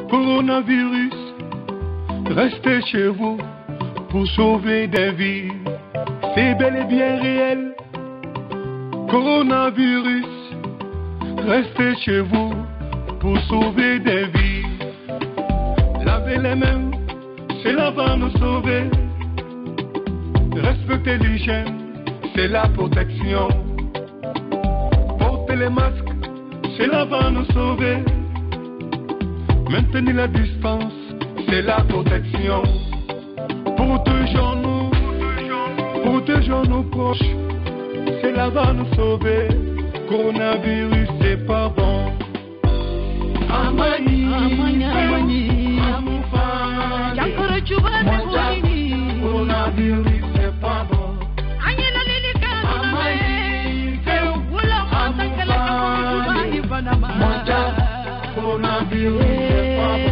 Coronavirus, restez chez vous pour sauver des vies. C'est bel et bien réel. Coronavirus, restez chez vous pour sauver des vies. Lavez les mains, cela va nous sauver. Respectez l'hygiène, c'est la protection. Portez les masques, cela va nous sauver. Maintenez la distance, c'est la protection. Protégeons nos proches, cela va nous sauver. Coronavirus, c'est pas bon. Amani, coronavirus, c'est pas bon. Coronavirus, c'est pas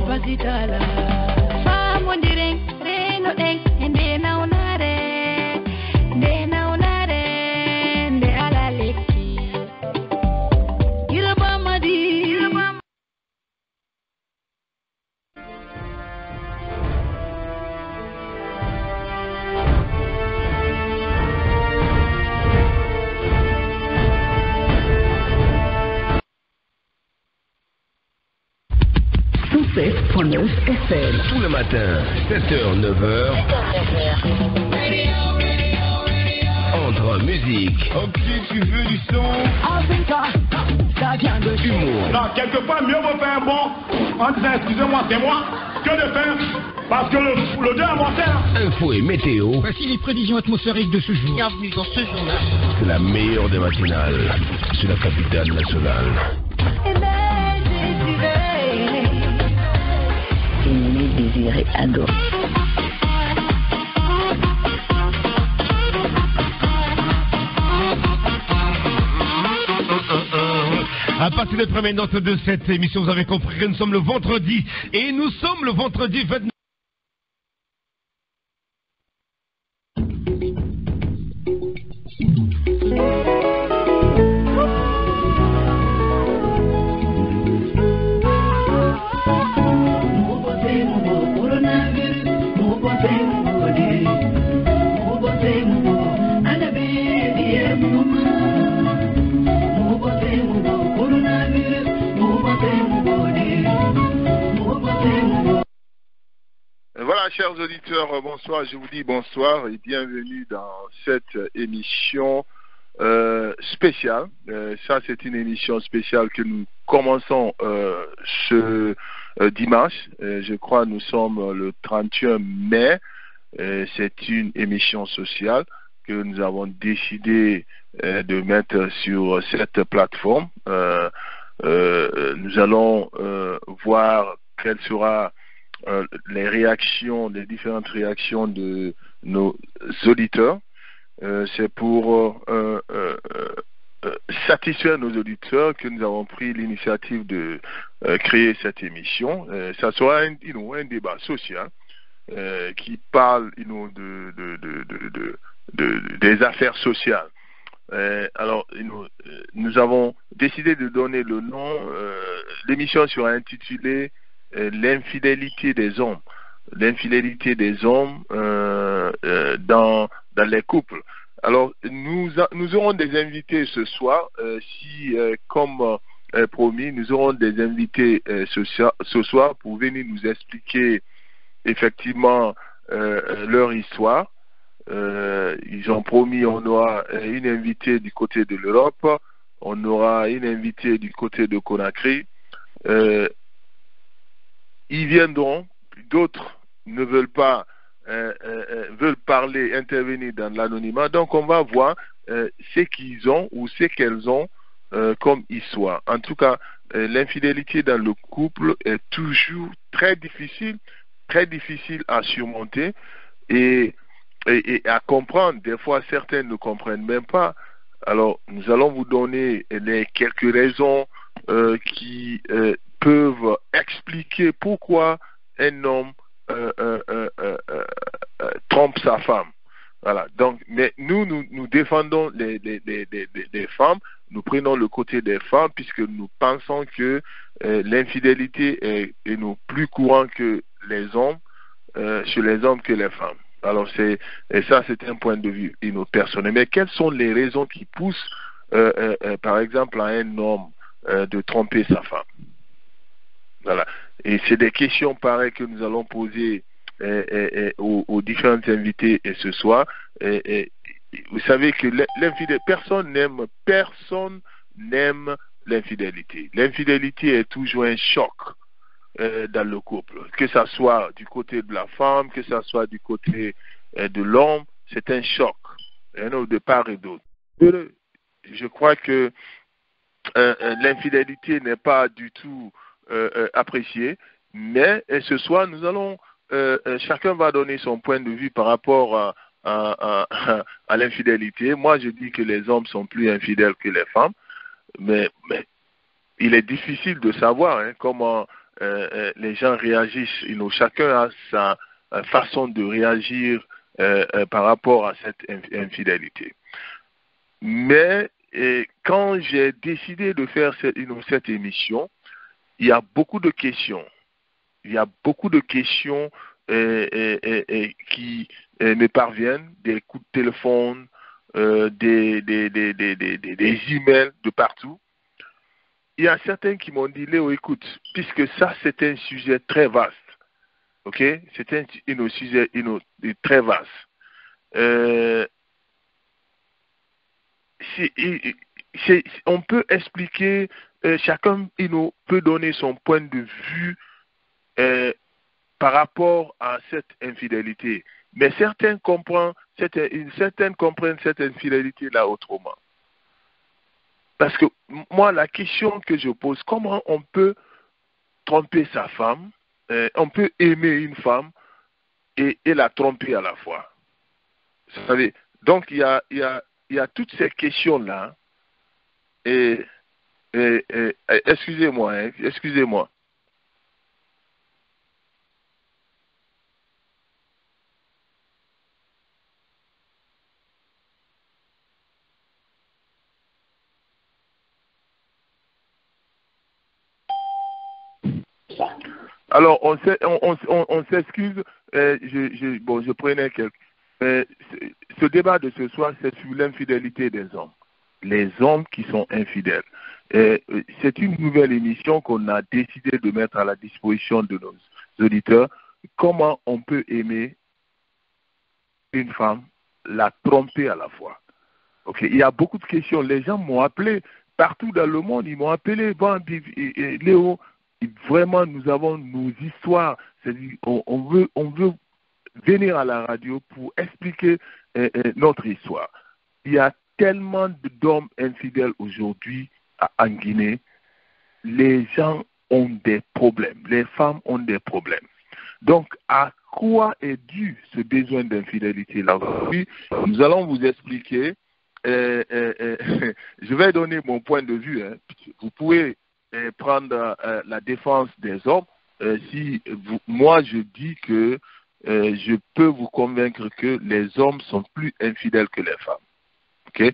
FM. Tout le matin, 7h, 9h. Entre musique. Ok, tu veux du son? Africa, ça vient de humour. Non, quelque part, mieux vaut faire bon en disant excusez-moi, c'est moi, que de faire parce que le Dieu a monté. Info et météo. Voici les prévisions atmosphériques de ce jour. Bienvenue dans ce journal. C'est la meilleure des matinales. C'est la capitale nationale. Désiré, adoré. À partir des premières notes de cette émission, vous avez compris que nous sommes le vendredi. Et nous sommes le vendredi 29. Voilà, chers auditeurs, bonsoir. Je vous dis bonsoir et bienvenue dans cette émission spéciale. Ça, c'est une émission spéciale que nous commençons ce dimanche. Je crois que nous sommes le 31 mai. C'est une émission sociale que nous avons décidé de mettre sur cette plateforme. Nous allons voir quelle sera les réactions, les différentes réactions de nos auditeurs. C'est pour satisfaire nos auditeurs que nous avons pris l'initiative de créer cette émission. Ça sera un débat social qui parle des affaires sociales. Alors, nous avons décidé de donner le nom. L'émission sera intitulée l'infidélité des hommes. L'infidélité des hommes dans les couples. Alors, nous aurons des invités ce soir. Comme promis, nous aurons des invités ce soir pour venir nous expliquer effectivement leur histoire. Ils ont promis, on aura une invitée du côté de l'Europe, on aura une invitée du côté de Conakry. Ils viendront, d'autres ne veulent pas, veulent parler, intervenir dans l'anonymat. Donc on va voir ce qu'ils ont ou ce qu'elles ont comme histoire. En tout cas, l'infidélité dans le couple est toujours très difficile à surmonter et à comprendre. Des fois, certains ne comprennent même pas. Alors, nous allons vous donner les quelques raisons qui peuvent expliquer pourquoi un homme trompe sa femme. Voilà. Donc, mais nous défendons les femmes. nous prenons le côté des femmes puisque nous pensons que l'infidélité est plus courant que les hommes, chez les hommes que les femmes. Alors ça c'est un point de vue personnel. Mais quelles sont les raisons qui poussent par exemple à un homme de tromper sa femme? Voilà. Et c'est des questions pareilles que nous allons poser aux différents invités ce soir. Vous savez que personne n'aime l'infidélité. L'infidélité est toujours un choc dans le couple. Que ça soit du côté de la femme, que ça soit du côté de l'homme, c'est un choc, de part et d'autre. Je crois que l'infidélité n'est pas du tout appréciée, mais ce soir, nous allons chacun va donner son point de vue par rapport à l'infidélité. Moi, je dis que les hommes sont plus infidèles que les femmes, mais il est difficile de savoir comment les gens réagissent. Chacun a sa façon de réagir par rapport à cette infidélité. Mais quand j'ai décidé de faire cette émission, il y a beaucoup de questions. Il y a beaucoup de questions qui me parviennent, des coups de téléphone, des emails de partout. Il y a certains qui m'ont dit, Léo, écoute, puisque ça c'est un sujet très vaste, ok? C'est un sujet très vaste. On peut expliquer, chacun peut donner son point de vue par rapport à cette infidélité. Mais certains comprennent cette infidélité-là autrement. Parce que moi, la question que je pose, comment on peut tromper sa femme, on peut aimer une femme et la tromper à la fois? Vous savez, donc il y a toutes ces questions-là. Excusez-moi, excusez-moi. Alors, on s'excuse, je prenais quelques... ce débat de ce soir, c'est sur l'infidélité des hommes. Les hommes qui sont infidèles. C'est une nouvelle émission qu'on a décidé de mettre à la disposition de nos auditeurs. Comment on peut aimer une femme, la tromper à la fois? Okay. Il y a beaucoup de questions. Les gens m'ont appelé partout dans le monde. Ils m'ont appelé, Léo, vraiment, nous avons nos histoires. C'est-à-dire, on veut venir à la radio pour expliquer notre histoire. Il y a tellement d'hommes infidèles aujourd'hui en Guinée. Les gens ont des problèmes. Les femmes ont des problèmes. Donc, à quoi est dû ce besoin d'infidélité-là? Nous allons vous expliquer. Je vais donner mon point de vue. Vous pouvez prendre la défense des hommes. Moi, je dis que je peux vous convaincre que les hommes sont plus infidèles que les femmes. Okay?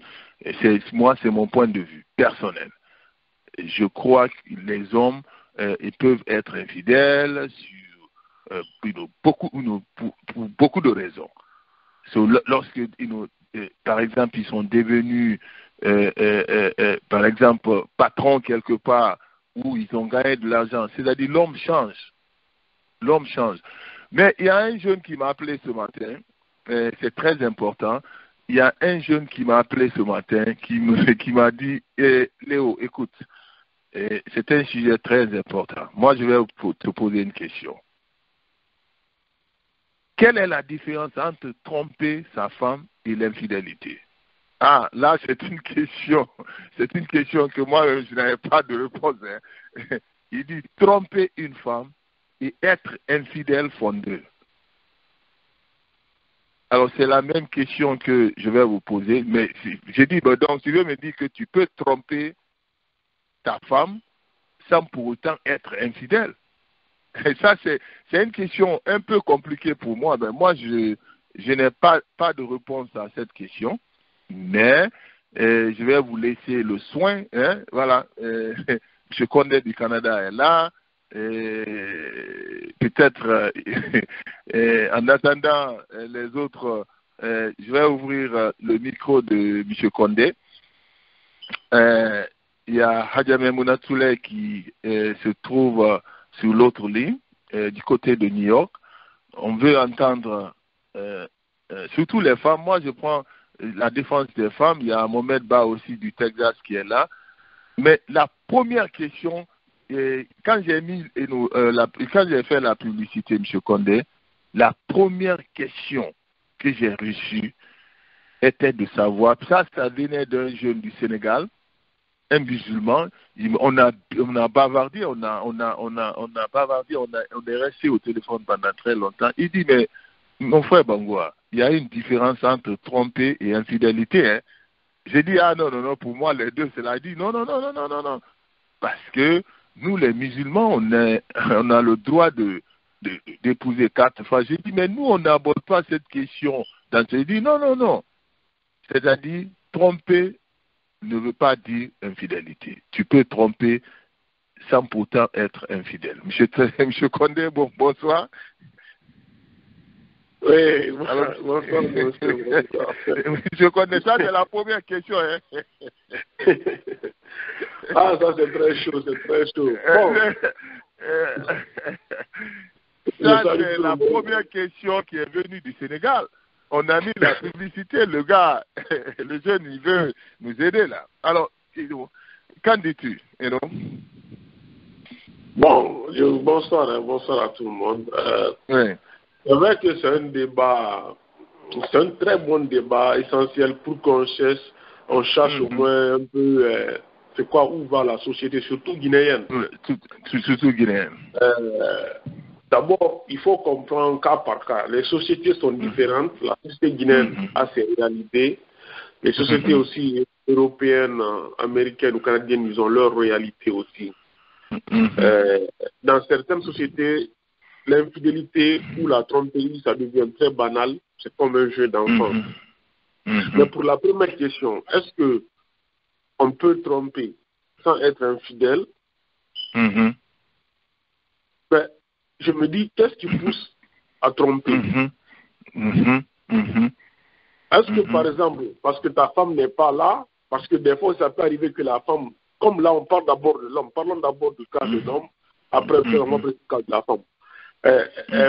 Moi, c'est mon point de vue personnel. Je crois que les hommes ils peuvent être infidèles pour beaucoup de raisons. Lorsque, par exemple, ils sont devenus, par exemple, patrons quelque part, où ils ont gagné de l'argent, c'est-à-dire l'homme change. L'homme change. Mais il y a un jeune qui m'a appelé ce matin, c'est très important. Il y a un jeune qui m'a appelé ce matin, qui m'a dit, Léo, écoute, c'est un sujet très important. Moi, je vais te poser une question. Quelle est la différence entre tromper sa femme et l'infidélité? Ah, là, c'est une question. C'est une question que moi, je n'avais pas de réponse. Il dit tromper une femme et être infidèle font deux. Alors, c'est la même question que je vais vous poser. Mais j'ai dit, donc, tu veux me dire que tu peux tromper ta femme sans pour autant être infidèle? Et ça, c'est une question un peu compliquée pour moi. Ben, moi, je n'ai pas de réponse à cette question. Mais je vais vous laisser le soin. Hein, voilà. M. Condé du Canada est là. Peut-être, en attendant les autres, je vais ouvrir le micro de M. Condé. Il y a Hadjamé Mounatoulé qui se trouve sur l'autre ligne, du côté de New York. On veut entendre surtout les femmes. Moi, je prends la défense des femmes. Il y a Mohamed Ba aussi du Texas qui est là. Mais la première question, quand j'ai fait la publicité, M. Condé, la première question que j'ai reçue était de savoir, ça venait d'un jeune du Sénégal, un musulman. On a bavardé, on est resté au téléphone pendant très longtemps. Il dit, mais mon frère Bangoua, il y a une différence entre tromper et infidélité. Hein. J'ai dit, ah non, pour moi les deux, c'est là. Il dit, non. Parce que nous, les musulmans, on a le droit d'épouser 4 fois. J'ai dit, mais nous, on n'aborde pas cette question. Donc, j'ai dit, non. C'est-à-dire, tromper ne veut pas dire infidélité. Tu peux tromper sans pourtant être infidèle. Monsieur Condé, bonsoir. Oui, bonsoir. Monsieur Condé, ça c'est la première question. Hein. Ah, ça c'est très chaud. Bon. Ça c'est la première question qui est venue du Sénégal. On a mis la publicité, le gars, le jeune, il veut nous aider là. Alors, qu'en dis-tu, Bon, bonsoir à tout le monde. Oui. C'est vrai que c'est un débat, c'est un très bon débat essentiel pour qu'on cherche au moins un peu, c'est quoi, où va la société, surtout guinéenne. Surtout guinéenne. D'abord, il faut comprendre cas par cas. Les sociétés sont différentes. La société guinéenne a ses réalités. Les sociétés aussi européennes, américaines ou canadiennes, ils ont leur réalité aussi. Dans certaines sociétés, l'infidélité ou la tromperie, ça devient très banal. C'est comme un jeu d'enfant. Mais pour la première question, est-ce que on peut tromper sans être infidèle? Ben, je me dis, qu'est-ce qui pousse à tromper? Est-ce que, par exemple, parce que ta femme n'est pas là, parce que des fois, ça peut arriver que la femme, comme là, on parle d'abord de l'homme, parlons d'abord du cas de l'homme, après, on va prendre le cas de la femme.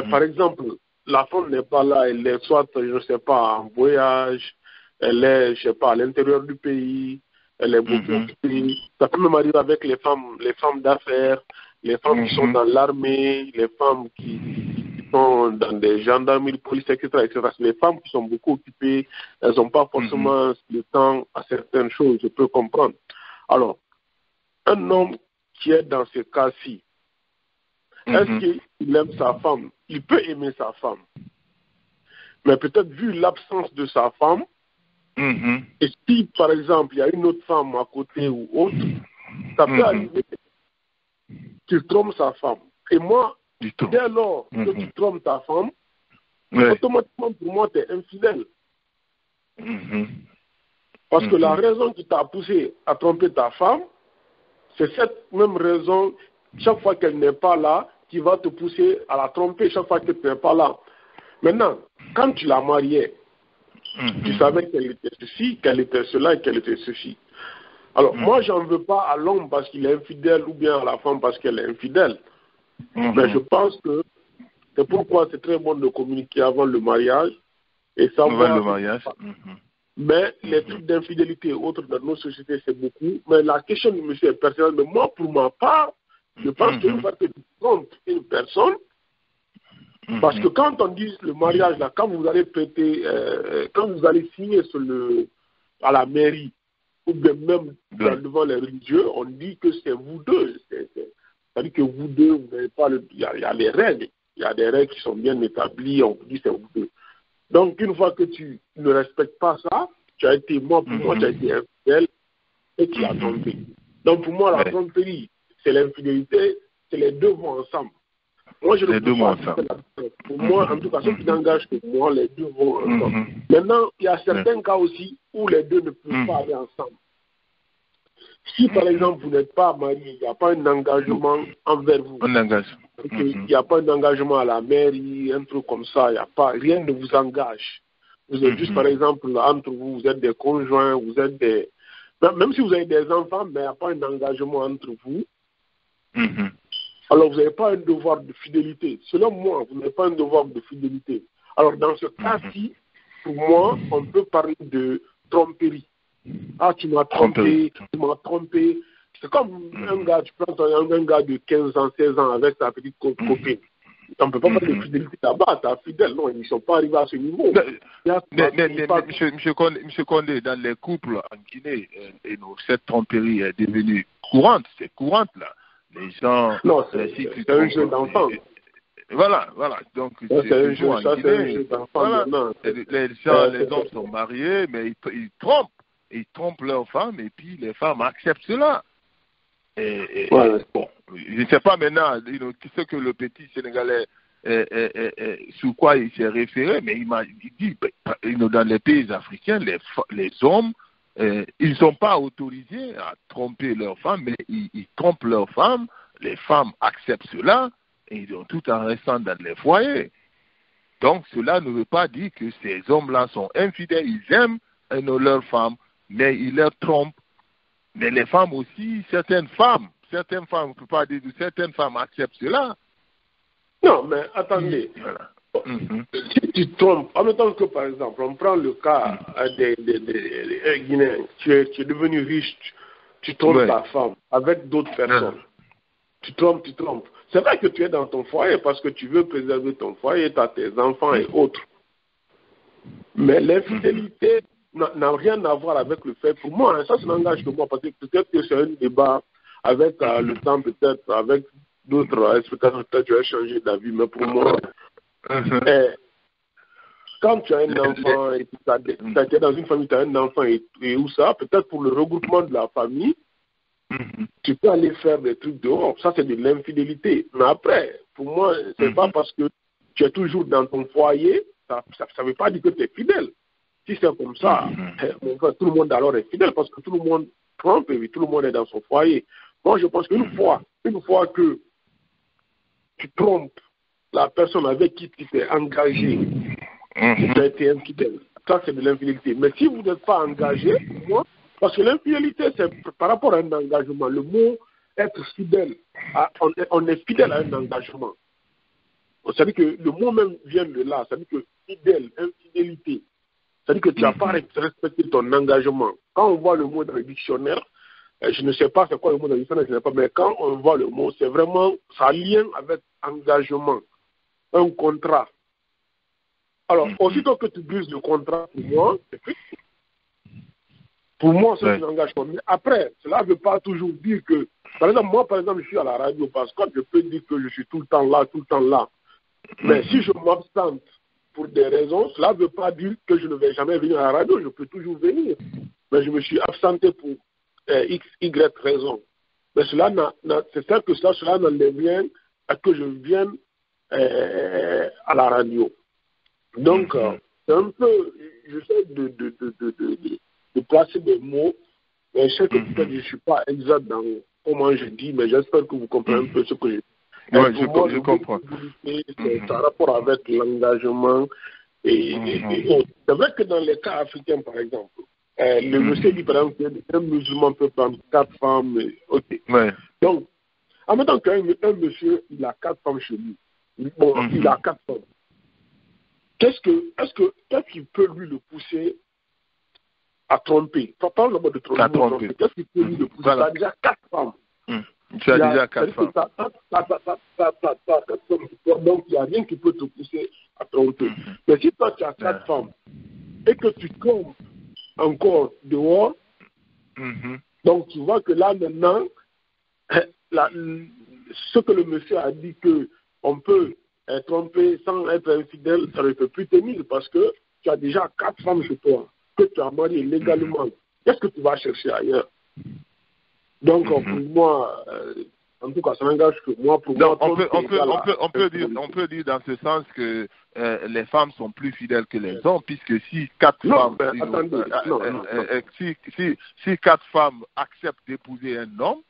Par exemple, la femme n'est pas là, elle est soit, je ne sais pas, en voyage, elle est, je ne sais pas, à l'intérieur du pays, elle est beaucoup occupée. Ça peut même arriver avec les femmes d'affaires, les femmes qui sont dans l'armée, les femmes qui sont dans des gendarmeries, police, etc. Les femmes qui sont beaucoup occupées, elles n'ont pas forcément le temps à certaines choses, je peux comprendre. Alors, un homme qui est dans ce cas-ci, est-ce qu'il aime sa femme? Il peut aimer sa femme. Mais peut-être vu l'absence de sa femme, et si, par exemple, il y a une autre femme à côté ou autre, ça peut arriver qu'il trompe sa femme. Et moi, dès lors que tu trompes ta femme, automatiquement, pour moi, tu es infidèle. Parce que la raison qui t'a poussé à tromper ta femme, c'est cette même raison, chaque fois qu'elle n'est pas là, qui va te pousser à la tromper chaque fois que tu n'es pas là. Maintenant, quand tu la mariais, tu savais qu'elle était ceci, qu'elle était cela et qu'elle était ceci. Alors, moi, j'en veux pas à l'homme parce qu'il est infidèle ou bien à la femme parce qu'elle est infidèle. Mais je pense que c'est pourquoi c'est très bon de communiquer avant le mariage et savoir. Le mariage. Mais les trucs d'infidélité autres dans nos sociétés, c'est beaucoup. Mais la question du monsieur est personnelle. Mais moi, pour ma part, je pense qu'une fois que tu trompes une personne, parce que quand on dit le mariage, là, quand vous allez prêter, quand vous allez signer à la mairie, ou bien même devant les religieux, on dit que c'est vous deux. C'est-à-dire que vous deux, vous n'avez pas il y a des règles. Il y a des règles qui sont bien établies, on vous dit c'est vous deux. Donc, une fois que tu ne respectes pas ça, tu as été, pour moi, tu as été infidèle et tu as trompé. Donc, pour moi, la tromperie, c'est l'infidélité, c'est les deux vont ensemble. Moi, je les ne peux pas faire la différence. Pour moi, en tout cas, ce qui n'engage que moi, les deux vont ensemble. Maintenant, il y a certains cas aussi où les deux ne peuvent pas aller ensemble. Si, par exemple, vous n'êtes pas marié, il n'y a pas un engagement envers vous. Un engagement. Il n'y a pas un engagement à la mairie, un truc comme ça, il n'y a pas, rien ne vous engage. Vous êtes juste, par exemple, entre vous, vous êtes des conjoints, vous êtes des... Même si vous avez des enfants, mais il n'y a pas un engagement entre vous. Alors, vous n'avez pas un devoir de fidélité. Selon moi, vous n'avez pas un devoir de fidélité. Alors, dans ce cas-ci, pour moi, on peut parler de tromperie. Ah, tu m'as trompé, tu m'as trompé. C'est comme un gars, tu prends un gars de 15 ans, 16 ans avec sa petite copine. On ne peut pas parler de fidélité là-bas, t'es fidèle. Non, ils ne sont pas arrivés à ce niveau. Monsieur Condé, dans les couples en Guinée, cette tromperie est devenue courante. C'est courante, là. Les gens... Non, c'est un jeu d'enfant. Voilà. Donc, c'est un jeu d'enfant. Voilà. Les hommes sont mariés, mais ils trompent. Ils trompent leurs femmes et puis les femmes acceptent cela. Bon, je ne sais pas maintenant ce que le petit Sénégalais, sur quoi il s'est référé, mais il dit dans les pays africains, les hommes, ils ne sont pas autorisés à tromper leurs femmes, mais ils trompent leurs femmes, les femmes acceptent cela, et tout en restant dans les foyers. Donc cela ne veut pas dire que ces hommes-là sont infidèles, ils aiment leurs femmes, mais ils leur trompent. Mais les femmes aussi, certaines femmes, on ne peut pas dire que certaines femmes acceptent cela. Non, mais attendez. Voilà. Si tu trompes, en même temps que par exemple, on prend le cas des Guinéens, tu es devenu riche, tu trompes ta femme avec d'autres personnes. Tu trompes. C'est vrai que tu es dans ton foyer parce que tu veux préserver ton foyer, tu as tes enfants et autres. Mais l'infidélité n'a rien à voir avec le fait, pour moi, ça n'engage que moi, parce que peut-être que c'est un débat avec le temps, peut-être avec d'autres explications, peut-être tu vas changer d'avis, mais pour moi, quand tu as un enfant et tu es dans une famille, tu as un enfant et où ça, peut-être pour le regroupement de la famille, tu peux aller faire des trucs dehors, ça c'est de l'infidélité. Mais après, pour moi, c'est pas parce que tu es toujours dans ton foyer, ça ne veut pas dire que tu es fidèle. Si c'est comme ça, tout le monde alors est fidèle parce que tout le monde trompe et tout le monde est dans son foyer. Moi, je pense qu'une fois que tu trompes la personne avec qui tu t'es engagé, tu as été infidèle, ça c'est de l'infidélité. Mais si vous n'êtes pas engagé, moi, parce que l'infidélité, c'est par rapport à un engagement. Le mot être fidèle, on est fidèle à un engagement. C'est-à-dire que le mot même vient de là, c'est-à-dire que fidèle, infidélité. C'est-à-dire que tu n'as pas respecté ton engagement. Quand on voit le mot dans le dictionnaire, je ne sais pas c'est quoi le mot dans le dictionnaire, je ne sais pas, mais quand on voit le mot, c'est vraiment, ça a lien avec engagement, un contrat. Alors, aussitôt que tu brises le contrat, pour moi, c'est un engagement. Mais après, cela ne veut pas toujours dire que, par exemple, moi, je suis à la radio, parce que je peux dire que je suis tout le temps là. Mais si je m'absente pour des raisons, cela ne veut pas dire que je ne vais jamais venir à la radio, je peux toujours venir. Mais je me suis absenté pour X, Y raison. Mais cela c'est ça que cela n'enlève rien à que je vienne à la radio. Donc, c'est un peu, j'essaie de placer des mots, mais je sais que peut-être je ne suis pas exact dans comment je dis, mais j'espère que vous comprenez un peu ce que je dis. Oui, je comprends. C'est en rapport avec l'engagement et autres. C'est vrai que dans les cas africains, par exemple, le monsieur dit, par exemple, qu'un musulman peut prendre 4 femmes. Donc, en même temps qu'un monsieur, il a 4 femmes chez lui. Bon, il a 4 femmes. Qu'est-ce qui peut lui le pousser à tromper? Parle d'abord de tromper. Qu'est-ce qui peut lui le pousser? Il a déjà 4 femmes. Tu as déjà 4 femmes. Donc, il n'y a rien qui peut te pousser à tromper. Mais si toi, tu as 4 femmes et que tu trompes encore dehors, donc tu vois que là, maintenant, ce que le monsieur a dit qu'on peut tromper sans être infidèle, ça ne peut plus tenir parce que tu as déjà 4 femmes chez toi, que tu as marié légalement. Qu'est-ce que tu vas chercher ailleurs? Donc, pour moi, En tout cas, ça n'engage que moi. Pour moi, on peut dire dans ce sens que les femmes sont plus fidèles que les hommes, puisque si quatre femmes acceptent d'épouser un homme,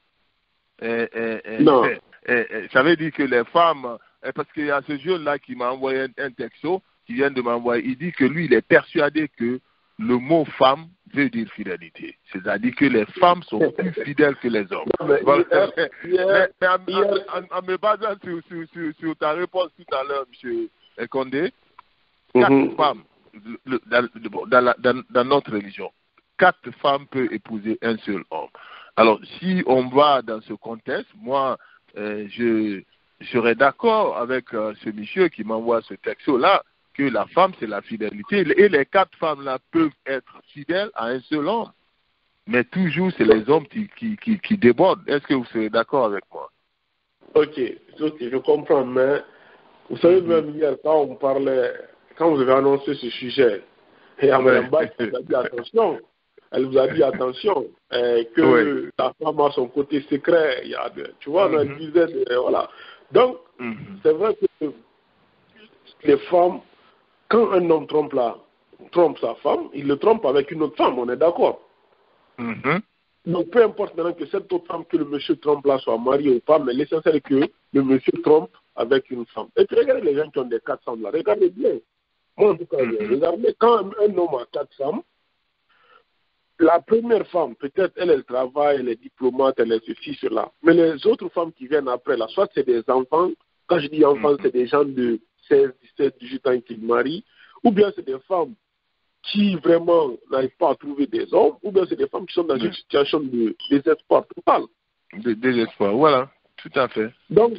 ça veut dire que les femmes, parce qu'il y a ce jeune-là qui m'a envoyé un texto, qui vient de m'envoyer, il dit que lui, il est persuadé que le mot femme veut dire fidélité. C'est-à-dire que les femmes sont plus fidèles que les hommes. En me basant sur ta réponse tout à l'heure, M. Condé, 4 femmes dans notre religion, 4 femmes peuvent épouser un seul homme. Alors, si on va dans ce contexte, moi, je serais d'accord avec ce monsieur qui m'envoie ce texto-là, que la femme, c'est la fidélité. Et les 4 femmes-là peuvent être fidèles à un seul homme. Mais toujours, c'est les hommes qui débordent. Est-ce que vous serez d'accord avec moi? Ok, je comprends. Mais vous savez, même hier, quand vous avez annoncé ce sujet, et Mme Bac vous a dit attention. Elle vous a dit attention, que la femme a son côté secret. Tu vois, elle disait, voilà. Donc, c'est vrai que les femmes, quand un homme trompe sa femme, il le trompe avec une autre femme, on est d'accord. Donc, peu importe maintenant que cette autre femme que le monsieur trompe là soit mariée ou pas, mais l'essentiel est que le monsieur trompe avec une femme. Et puis, regardez les gens qui ont des 4 femmes là, regardez bien. Moi, en tout cas, regardez, quand un homme a 4 femmes, la première femme, peut-être, elle travaille, elle est diplomate, elle est ceci, cela. Mais les autres femmes qui viennent après, là, soit c'est des enfants, quand je dis enfants, c'est des gens de 16, 17, 18 ans qui marient, ou bien c'est des femmes qui vraiment n'arrivent pas à trouver des hommes, ou bien c'est des femmes qui sont dans une situation de désespoir total. Désespoir, voilà, tout à fait. Donc,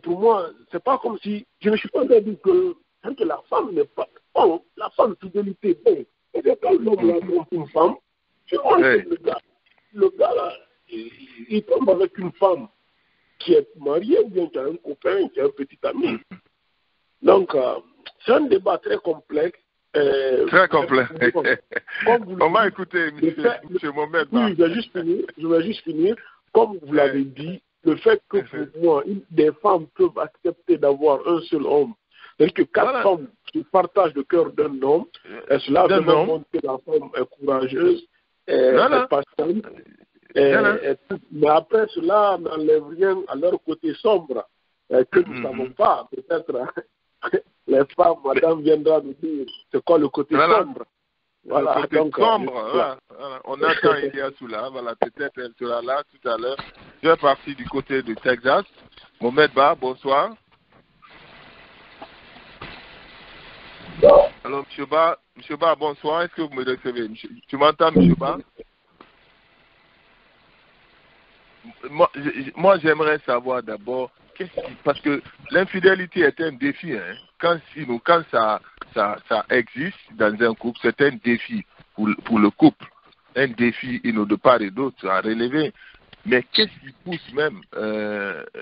pour moi, c'est pas comme si, je ne suis pas en train de dire que la femme n'est pas, bon, la femme, fidélité, bon, et quand l'homme là trompe une femme, je pense que le gars là, il tombe avec une femme qui est mariée ou bien qui a un copain, qui a un petit ami. Donc, c'est un débat très complexe. Très complexe. On va écouter M. Mohamed. Oui, je vais juste finir. Comme vous l'avez dit, le fait que pour moi, des femmes peuvent accepter d'avoir un seul homme, c'est-à-dire que 4 femmes qui partagent le cœur d'un homme, et cela vraiment montre que la femme est courageuse, est patiente, mais après cela n'enlève rien à leur côté sombre, que nous ne savons pas. Peut-être les femmes, madame viendra nous dire c'est quoi le côté sombre. Voilà, le côté sombre, voilà. On attend Elia Soula, voilà, peut-être elle sera là tout à l'heure. Je vais partir du côté du Texas. Mohamed Ba, bonsoir. Alors, M. Ba, bonsoir. Est-ce que vous me recevez? Tu m'entends, M. Ba? Moi, j'aimerais savoir d'abord, parce que l'infidélité est un défi. Hein. Quand ça existe dans un couple, c'est un défi pour le couple. Un défi de part et d'autre à relever. Mais qu'est-ce qui pousse même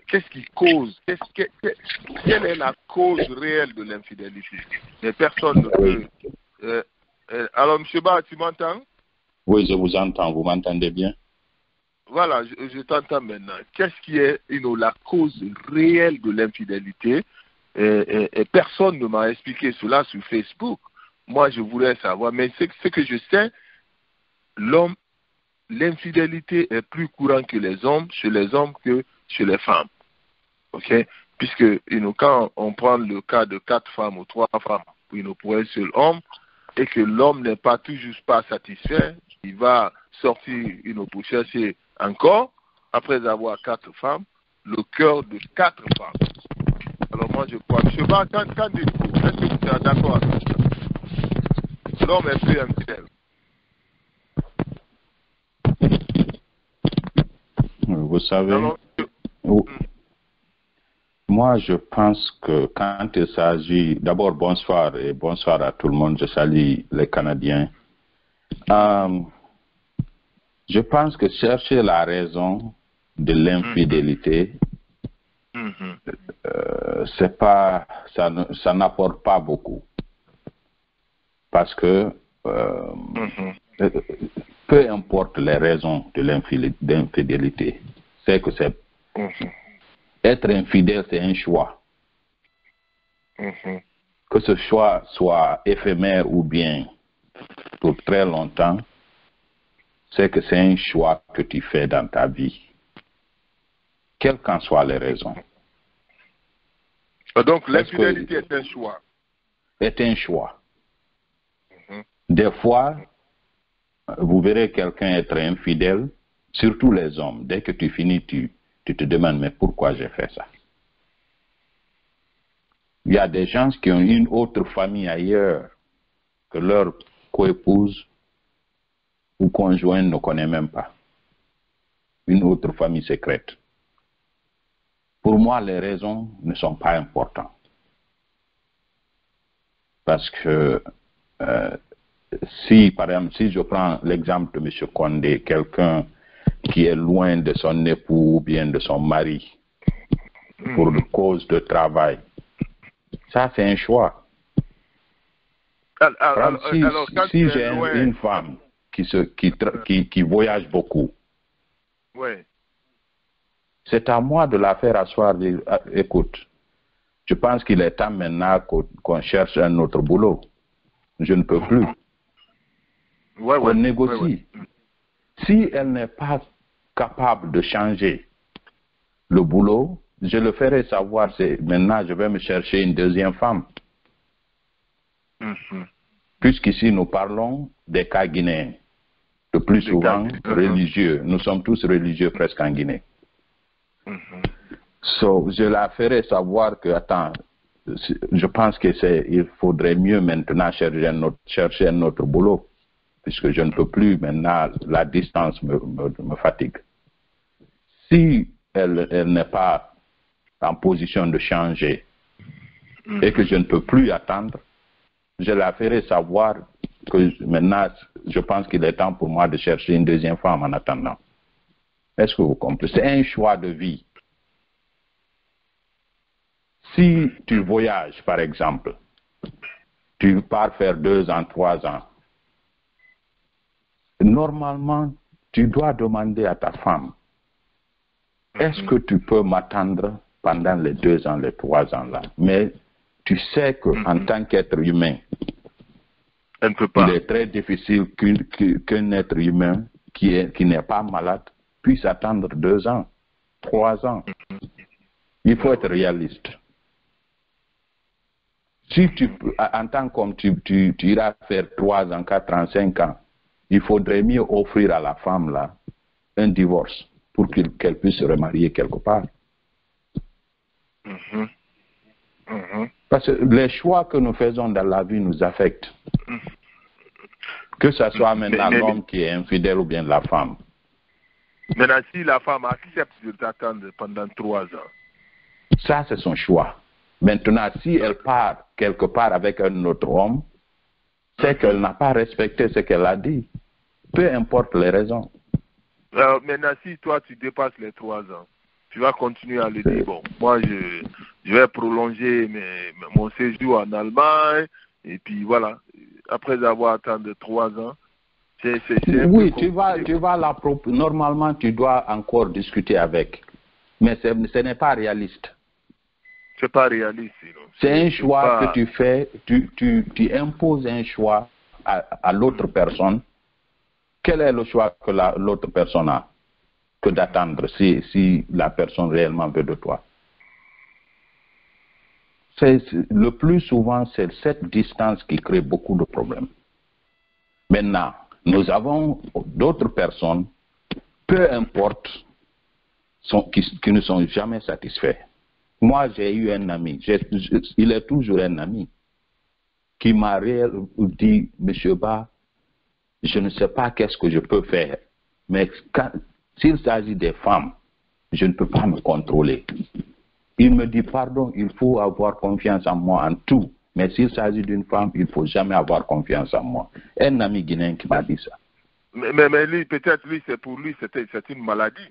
qu'est-ce qui cause quelle est la cause réelle de l'infidélité? Mais personne ne peut. Alors, M. Ba, tu m'entends? Oui, je vous entends. Vous m'entendez bien? Voilà, je t'entends maintenant. Qu'est-ce qui est la cause réelle de l'infidélité? Et personne ne m'a expliqué cela sur Facebook. Moi, je voulais savoir. Mais ce que je sais, l'infidélité est plus courante que chez les hommes que chez les femmes. Ok? Puisque quand on prend le cas de 4 femmes ou 3 femmes pour un seul homme, et que l'homme n'est pas toujours pas satisfait, il va sortir pour chercher encore, après avoir 4 femmes, le cœur de 4 femmes. Alors moi je crois, M. Ba, quand dites-vous, est-ce que vous êtes d'accord avec ça? L'homme est plus infidèle. Vous savez, moi je pense que quand il s'agit, d'abord bonsoir et bonsoir à tout le monde, je salue les Canadiens. Je pense que chercher la raison de l'infidélité, c'est pas, ça n'apporte pas beaucoup, parce que peu importe les raisons de l'infidélité, c'est que c'est être infidèle, c'est un choix. Que ce choix soit éphémère ou bien pour très longtemps, c'est que c'est un choix que tu fais dans ta vie, quelles qu'en soient les raisons. Donc l'infidélité est un choix. Est un choix. Des fois, vous verrez quelqu'un être infidèle, surtout les hommes. Dès que tu finis, tu te demandes, mais pourquoi j'ai fait ça? Il y a des gens qui ont une autre famille ailleurs que leur coépouse ou conjoint ne connaît même pas. Une autre famille secrète. Pour moi, les raisons ne sont pas importantes. Parce que si, par exemple, si je prends l'exemple de M. Condé, quelqu'un qui est loin de son époux ou bien de son mari pour cause de travail, ça c'est un choix. Si j'ai une femme qui voyage beaucoup, c'est à moi de la faire asseoir. Écoute, je pense qu'il est temps maintenant qu'on cherche un autre boulot. Je ne peux plus. On négocie. Si elle n'est pas capable de changer le boulot, je le ferai savoir. Maintenant, je vais me chercher une deuxième femme. Puisqu'ici, nous parlons des cas guinéens. Le plus souvent, religieux. Nous sommes tous religieux presque en Guinée. Je la ferai savoir que, attends, je pense qu'il faudrait mieux maintenant chercher un autre boulot. Puisque je ne peux plus maintenant, la distance me fatigue. Si elle n'est pas en position de changer et que je ne peux plus attendre, je la ferai savoir que maintenant, je pense qu'il est temps pour moi de chercher une deuxième femme en attendant. Est-ce que vous comprenez? C'est un choix de vie. Si tu voyages, par exemple, tu pars faire 2 ans, 3 ans, normalement, tu dois demander à ta femme, est-ce que tu peux m'attendre pendant les 2 ans, les 3 ans là? Mais tu sais qu'en tant qu'être humain, elle ne peut pas. Il est très difficile qu'un être humain qui n'est pas malade puisse attendre 2 ans, 3 ans. Il faut être réaliste. Si en tant qu'homme, tu iras faire 3 ans, 4 ans, 5 ans, il faudrait mieux offrir à la femme là un divorce pour qu'elle puisse se remarier quelque part. Parce que les choix que nous faisons dans la vie nous affectent. Que ce soit maintenant l'homme qui est infidèle ou bien la femme. Maintenant, si la femme accepte de t'attendre pendant 3 ans. Ça, c'est son choix. Maintenant, si elle part quelque part avec un autre homme, c'est qu'elle n'a pas respecté ce qu'elle a dit. Peu importe les raisons. Maintenant, si toi, tu dépasses les 3 ans, tu vas continuer à le dire, bon, moi, je vais prolonger mon séjour en Allemagne, et puis voilà, après avoir attendu 3 ans, oui, tu vas normalement, tu dois encore discuter avec, mais ce n'est pas réaliste. C'est pas réaliste, sinon. C'est un choix que tu fais, tu imposes un choix à l'autre personne. Quel est le choix que l'autre personne a? Que d'attendre si la personne réellement veut de toi. Le plus souvent, c'est cette distance qui crée beaucoup de problèmes. Maintenant, nous avons d'autres personnes, peu importe, qui ne sont jamais satisfaits. Moi, j'ai eu un ami, il est toujours un ami, qui m'a dit, Monsieur Ba, je ne sais pas qu'est-ce que je peux faire, mais s'il s'agit des femmes, je ne peux pas me contrôler. Il me dit, pardon, il faut avoir confiance en moi en tout, mais s'il s'agit d'une femme, il ne faut jamais avoir confiance en moi. Un ami guinéen qui m'a dit ça. Mais lui, peut-être, pour lui, c'est une maladie.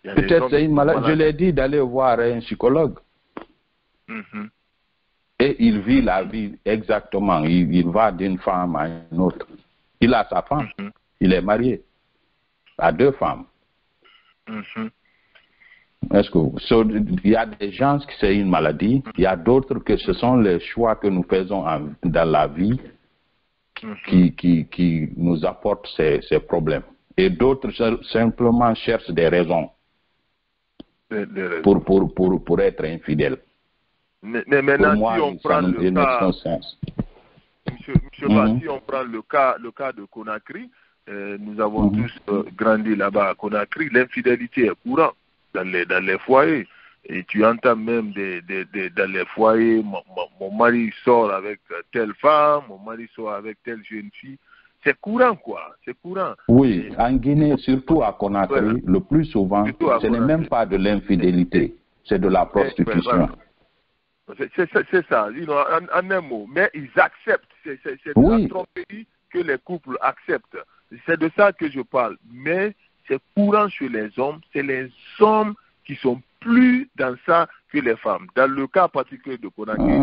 Peut-être c'est une maladie. Je l'ai dit d'aller voir un psychologue. Et il vit la vie exactement. Il va d'une femme à une autre. Il a sa femme. Il est marié à 2 femmes. Est-ce que il y a des gens qui c'est une maladie, il y a d'autres que ce sont les choix que nous faisons dans la vie qui nous apportent ces problèmes. Et d'autres simplement cherchent des raisons pour être infidèles. Mais maintenant, pour moi, si on prend le cas, si on prend le cas de Conakry, nous avons tous grandi là-bas à Conakry, l'infidélité est courante dans les foyers. Et tu entends même dans les foyers, mon mari sort avec telle femme, mon mari sort avec telle jeune fille. C'est courant, quoi. C'est courant. Oui, en Guinée, surtout à Conakry, le plus souvent, ce n'est même pas de l'infidélité, c'est de la prostitution. C'est ça, en un mot. Mais ils acceptent. C'est de la tromperie que les couples acceptent. C'est de ça que je parle. Mais c'est courant chez les hommes. C'est les hommes qui sont plus dans ça que les femmes. Dans le cas particulier de Conakry.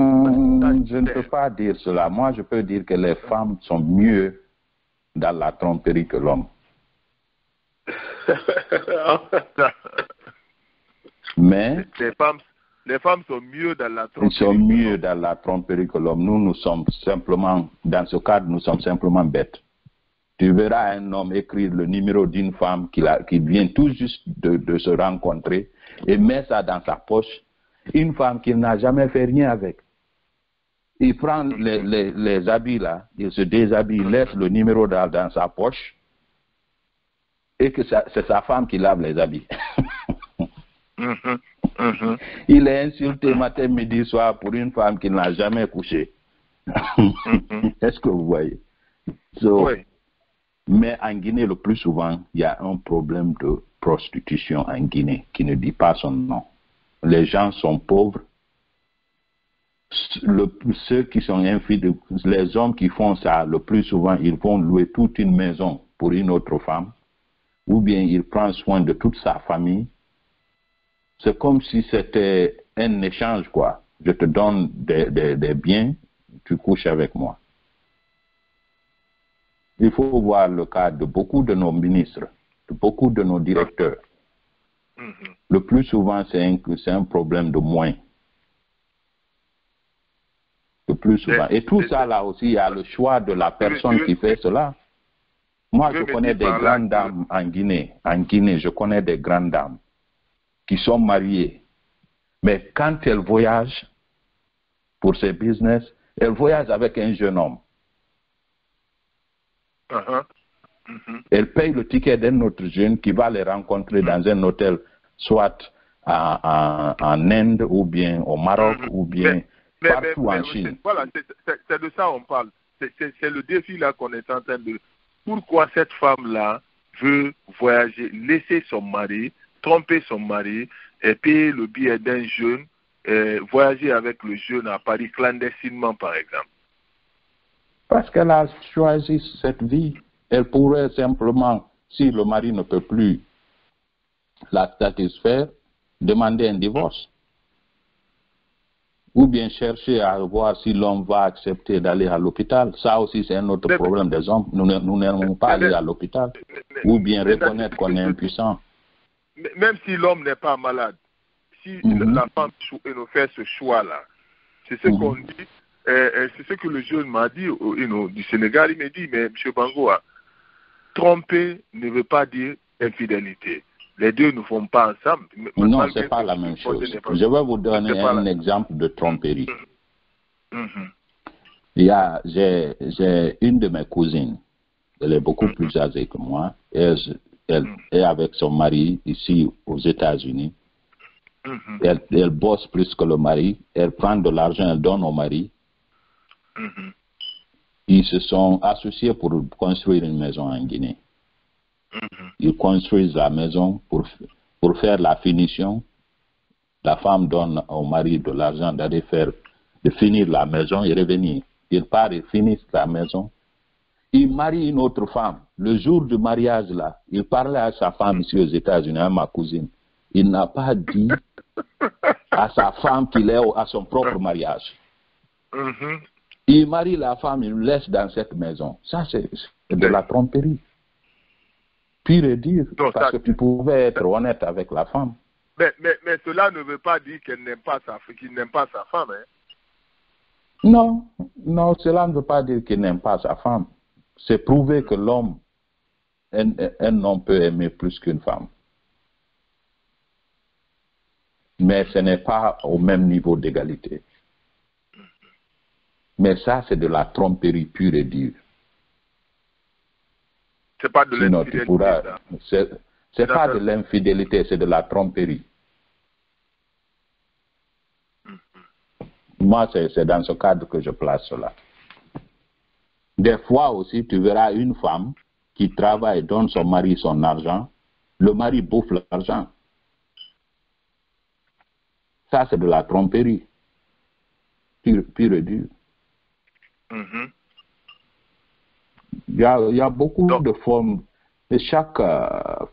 Je ne peux pas dire cela. Moi, je peux dire que les femmes sont mieux dans la tromperie que l'homme. Mais les femmes sont mieux dans la tromperie. Ils sont mieux dans la tromperie que l'homme. Nous sommes simplement, dans ce cadre, nous sommes simplement bêtes. Tu verras un homme écrire le numéro d'une femme qui vient tout juste de se rencontrer et met ça dans sa poche. Une femme qu'il n'a jamais fait rien avec. Il prend les habits là, il se déshabille, il laisse le numéro dans sa poche et que c'est sa femme qui lave les habits. Il est insulté matin, midi, soir pour une femme qu'il n'a jamais couché. Est-ce que vous voyez? Oui. Mais en Guinée, le plus souvent, il y a un problème de prostitution en Guinée qui ne dit pas son nom. Les gens sont pauvres. Ceux qui sont infidèles, les hommes qui font ça, le plus souvent, ils vont louer toute une maison pour une autre femme, ou bien ils prennent soin de toute sa famille. C'est comme si c'était un échange, quoi. Je te donne des biens, tu couches avec moi. Il faut voir le cas de beaucoup de nos ministres, de beaucoup de nos directeurs. Le plus souvent, c'est un problème de moyens. Le plus souvent. Et tout ça, là aussi, il y a le choix de la personne qui fait cela. Moi, je connais des grandes dames en Guinée. En Guinée, je connais des grandes dames qui sont mariées. Mais quand elles voyagent pour ces business, elles voyagent avec un jeune homme. Elles payent le ticket d'un autre jeune qui va les rencontrer dans un hôtel, soit en Inde, ou bien au Maroc, ou bien partout en Chine. Voilà, c'est de ça qu'on parle. C'est le défi là qu'on est en train de... Pourquoi cette femme-là veut voyager, laisser son mari, tromper son mari, et payer le billet d'un jeune, voyager avec le jeune à Paris clandestinement, par exemple? Parce qu'elle a choisi cette vie. Elle pourrait simplement, si le mari ne peut plus la satisfaire, demander un divorce. Ou bien chercher à voir si l'homme va accepter d'aller à l'hôpital. Ça aussi, c'est un autre problème des hommes. Nous n'aimons pas aller à l'hôpital. Ou bien reconnaître qu'on est impuissant. Même si l'homme n'est pas malade, si la femme fait ce choix-là, c'est ce qu'on dit. C'est ce que le jeune m'a dit du Sénégal. Il m'a dit, mais M. Bangoa, tromper ne veut pas dire infidélité. Les deux ne font pas ensemble. Non, ce n'est pas la même chose. Je vais vous donner un exemple de tromperie. J'ai une de mes cousines, elle est beaucoup plus âgée que moi. Elle est avec son mari ici aux États-Unis. Elle bosse plus que le mari. Elle prend de l'argent, elle donne au mari. Ils se sont associés pour construire une maison en Guinée. Ils construisent la maison pour faire la finition. La femme donne au mari de l'argent de finir la maison et revenir. Ils partent et finissent la maison. Il marie une autre femme. Le jour du mariage, là, il parlait à sa femme ici aux États-Unis, à ma cousine. Il n'a pas dit à sa femme qu'il est à son propre mariage. Il marie la femme, il le laisse dans cette maison. Ça, c'est de la tromperie. Pire et dire, parce que tu pouvais être honnête avec la femme. Mais cela ne veut pas dire qu'il n'aime pas sa femme. Hein. Non, cela ne veut pas dire qu'il n'aime pas sa femme. C'est prouvé que l'homme, un homme peut aimer plus qu'une femme. Mais ce n'est pas au même niveau d'égalité. Mais ça, c'est de la tromperie pure et dure. C'est pas de l'infidélité. C'est pas de l'infidélité, c'est de la tromperie. Moi, c'est dans ce cadre que je place cela. Des fois aussi, tu verras une femme qui travaille, donne son mari son argent, le mari bouffe l'argent. Ça, c'est de la tromperie, pure et dure. Il y a beaucoup de formes. Et chaque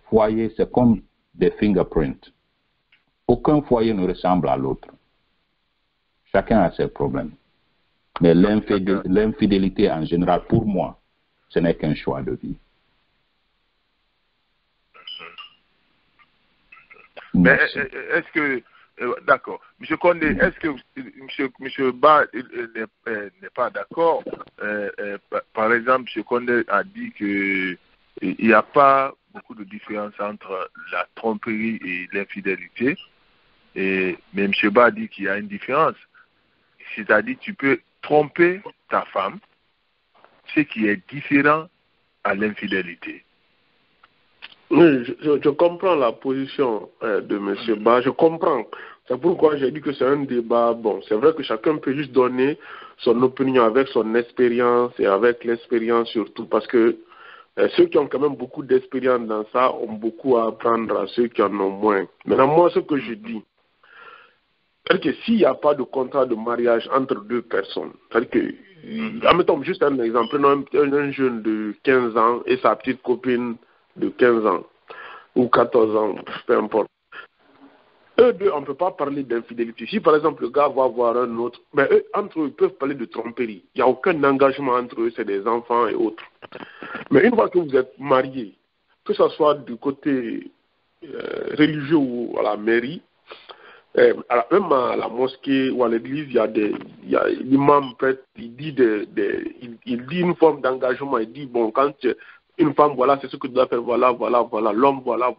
foyer, c'est comme des fingerprints. Aucun foyer ne ressemble à l'autre. Chacun a ses problèmes. Mais l'infidélité en général, pour moi, ce n'est qu'un choix de vie. Mais est-ce que... D'accord. M. Condé, est-ce que M. Ba n'est pas d'accord? Par exemple, M. Condé a dit qu'il n'y a pas beaucoup de différence entre la tromperie et l'infidélité. Mais M. Ba dit qu'il y a une différence. C'est-à-dire que tu peux tromper ta femme, ce qui est différent à l'infidélité. Oui, je comprends la position de M. Ba, je comprends. C'est pourquoi j'ai dit que c'est un débat. Bon, c'est vrai que chacun peut juste donner son opinion avec son expérience et avec l'expérience surtout, parce que ceux qui ont quand même beaucoup d'expérience dans ça ont beaucoup à apprendre à ceux qui en ont moins. Maintenant, moi, ce que je dis, c'est que s'il n'y a pas de contrat de mariage entre deux personnes, c'est-à-dire que, admettons juste un exemple, un jeune de 15 ans et sa petite copine de 15 ans ou 14 ans, peu importe. Eux deux, on ne peut pas parler d'infidélité. Si par exemple le gars va voir un autre, ben eux, entre eux, ils peuvent parler de tromperie. Il n'y a aucun engagement entre eux, c'est des enfants et autres. Mais une fois que vous êtes mariés, que ce soit du côté religieux ou à la mairie, même à la mosquée ou à l'église, il y a l'imam prêtre, il dit une forme d'engagement, il dit bon, quand une femme, voilà, c'est ce que tu dois faire, voilà, l'homme, voilà.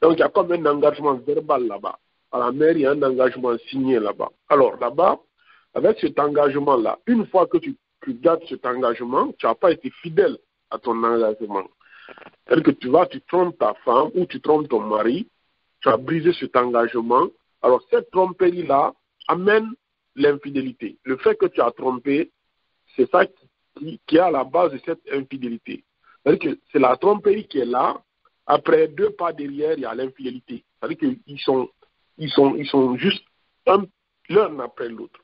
Donc il y a comme un engagement verbal là-bas. À la mairie, il y a un engagement signé là-bas. Alors là-bas, avec cet engagement-là, une fois que tu gardes cet engagement, tu n'as pas été fidèle à ton engagement. C'est-à-dire que tu trompes ta femme ou tu trompes ton mari, tu as brisé cet engagement. Alors, cette tromperie-là amène l'infidélité. Le fait que tu as trompé, c'est ça qui est à la base de cette infidélité. C'est-à-dire que c'est la tromperie qui est là. Après, 2 pas derrière, il y a l'infidélité. C'est-à-dire qu'ils sont juste l'un après l'autre.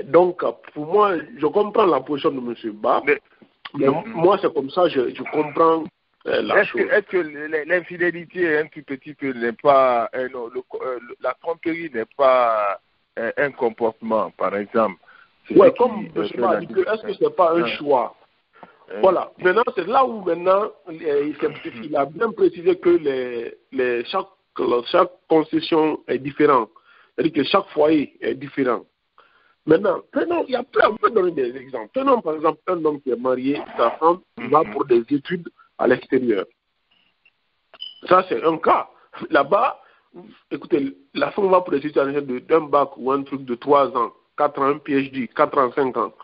Donc, pour moi, je comprends la position de M. Ba, mais moi, c'est comme ça, je comprends la chose. Est-ce que l'infidélité un tout petit peu n'est pas... la tromperie n'est pas un comportement, par exemple? Oui, comme M. Ba dit, est-ce que ce n'est pas un choix? Voilà. Maintenant, c'est là où il a bien précisé que chaque concession est différente. C'est-à-dire que chaque foyer est différent. Maintenant, il y a plein, on peut donner des exemples. Prenons par exemple un homme qui est marié, sa femme va pour des études à l'extérieur. Ça, c'est un cas. Là-bas, écoutez, la femme va pour des études à l'extérieur d'un bac ou un truc de 3 ans, 4 ans, un PhD, 4 ans, 5 ans.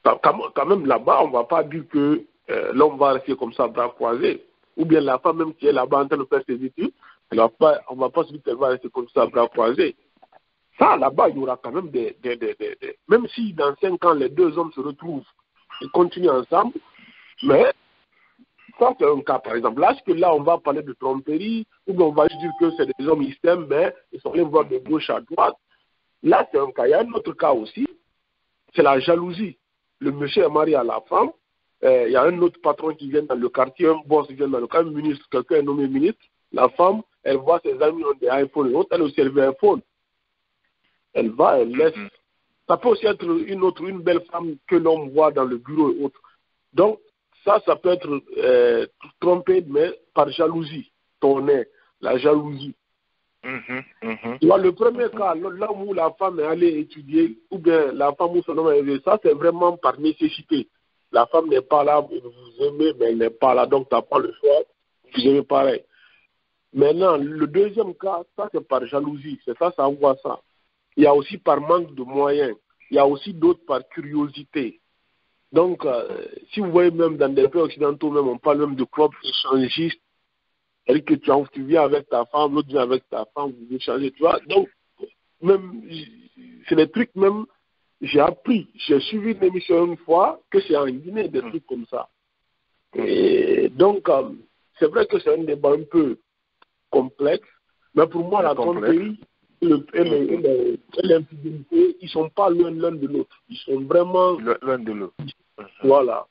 Quand même, là-bas, on ne va pas dire que l'homme va rester comme ça, bras croisés. Ou bien la femme, même qui est là-bas en train de faire ses études, on ne va pas se dire qu'elle va rester comme ça, bras croisés. Ça, là-bas, il y aura quand même même si dans 5 ans, les 2 hommes se retrouvent et continuent ensemble, mais ça, c'est un cas, par exemple. Là, on va parler de tromperie, ou bien on va dire que c'est des hommes, ils s'aiment, mais ils sont allés voir de gauche à droite. Là, c'est un cas. Il y a un autre cas aussi, c'est la jalousie. Le monsieur est marié à la femme, il y a un autre patron qui vient dans le quartier, un boss qui vient dans le quartier, un ministre, quelqu'un est nommé ministre. La femme, elle voit ses amis ont des iPhones et autres, elle aussi, elle veut un iPhone. Elle va, elle laisse. Ça peut aussi être une belle femme que l'homme voit dans le bureau et autres. Donc, ça peut être trompé, mais par jalousie. la jalousie. Tu vois, le premier cas, là où la femme est allée étudier, ou bien la femme où son homme est élevé, ça c'est vraiment par nécessité. La femme n'est pas là, vous aimez, mais elle n'est pas là, donc tu n'as pas le choix, vous aimez pareil. Maintenant, le deuxième cas, ça c'est par jalousie, c'est ça, ça envoie ça. Il y a aussi par manque de moyens, il y a aussi d'autres par curiosité. Donc, si vous voyez même dans des pays occidentaux, même on parle même de clubs échangistes, c'est-à-dire que tu viens avec ta femme, l'autre vient avec ta femme, vous échangez, tu vois. Donc, même, c'est des trucs même, j'ai appris, j'ai suivi une émission une fois, que c'est en Guinée, des trucs comme ça. Et donc, c'est vrai que c'est un débat un peu complexe, mais pour moi, la tromperie et l'infidélité, ils ne sont pas l'un de l'autre. Ils sont vraiment l'un de l'autre. Voilà.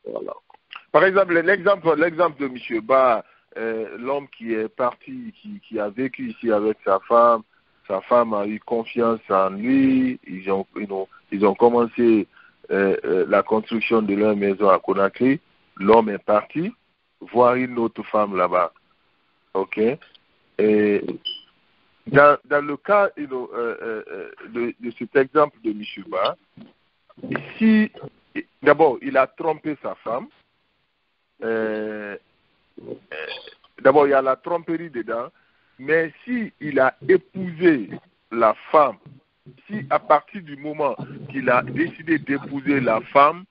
Par exemple, l'exemple de M. Ba, l'homme qui est parti, qui a vécu ici avec sa femme a eu confiance en lui, ils ont commencé la construction de leur maison à Conakry, l'homme est parti, voir une autre femme là-bas. Ok? Et dans le cas de cet exemple de M. Ba, si d'abord il a trompé sa femme, d'abord il y a la tromperie dedans, mais si il a épousé la femme, si à partir du moment qu'il a décidé d'épouser la femme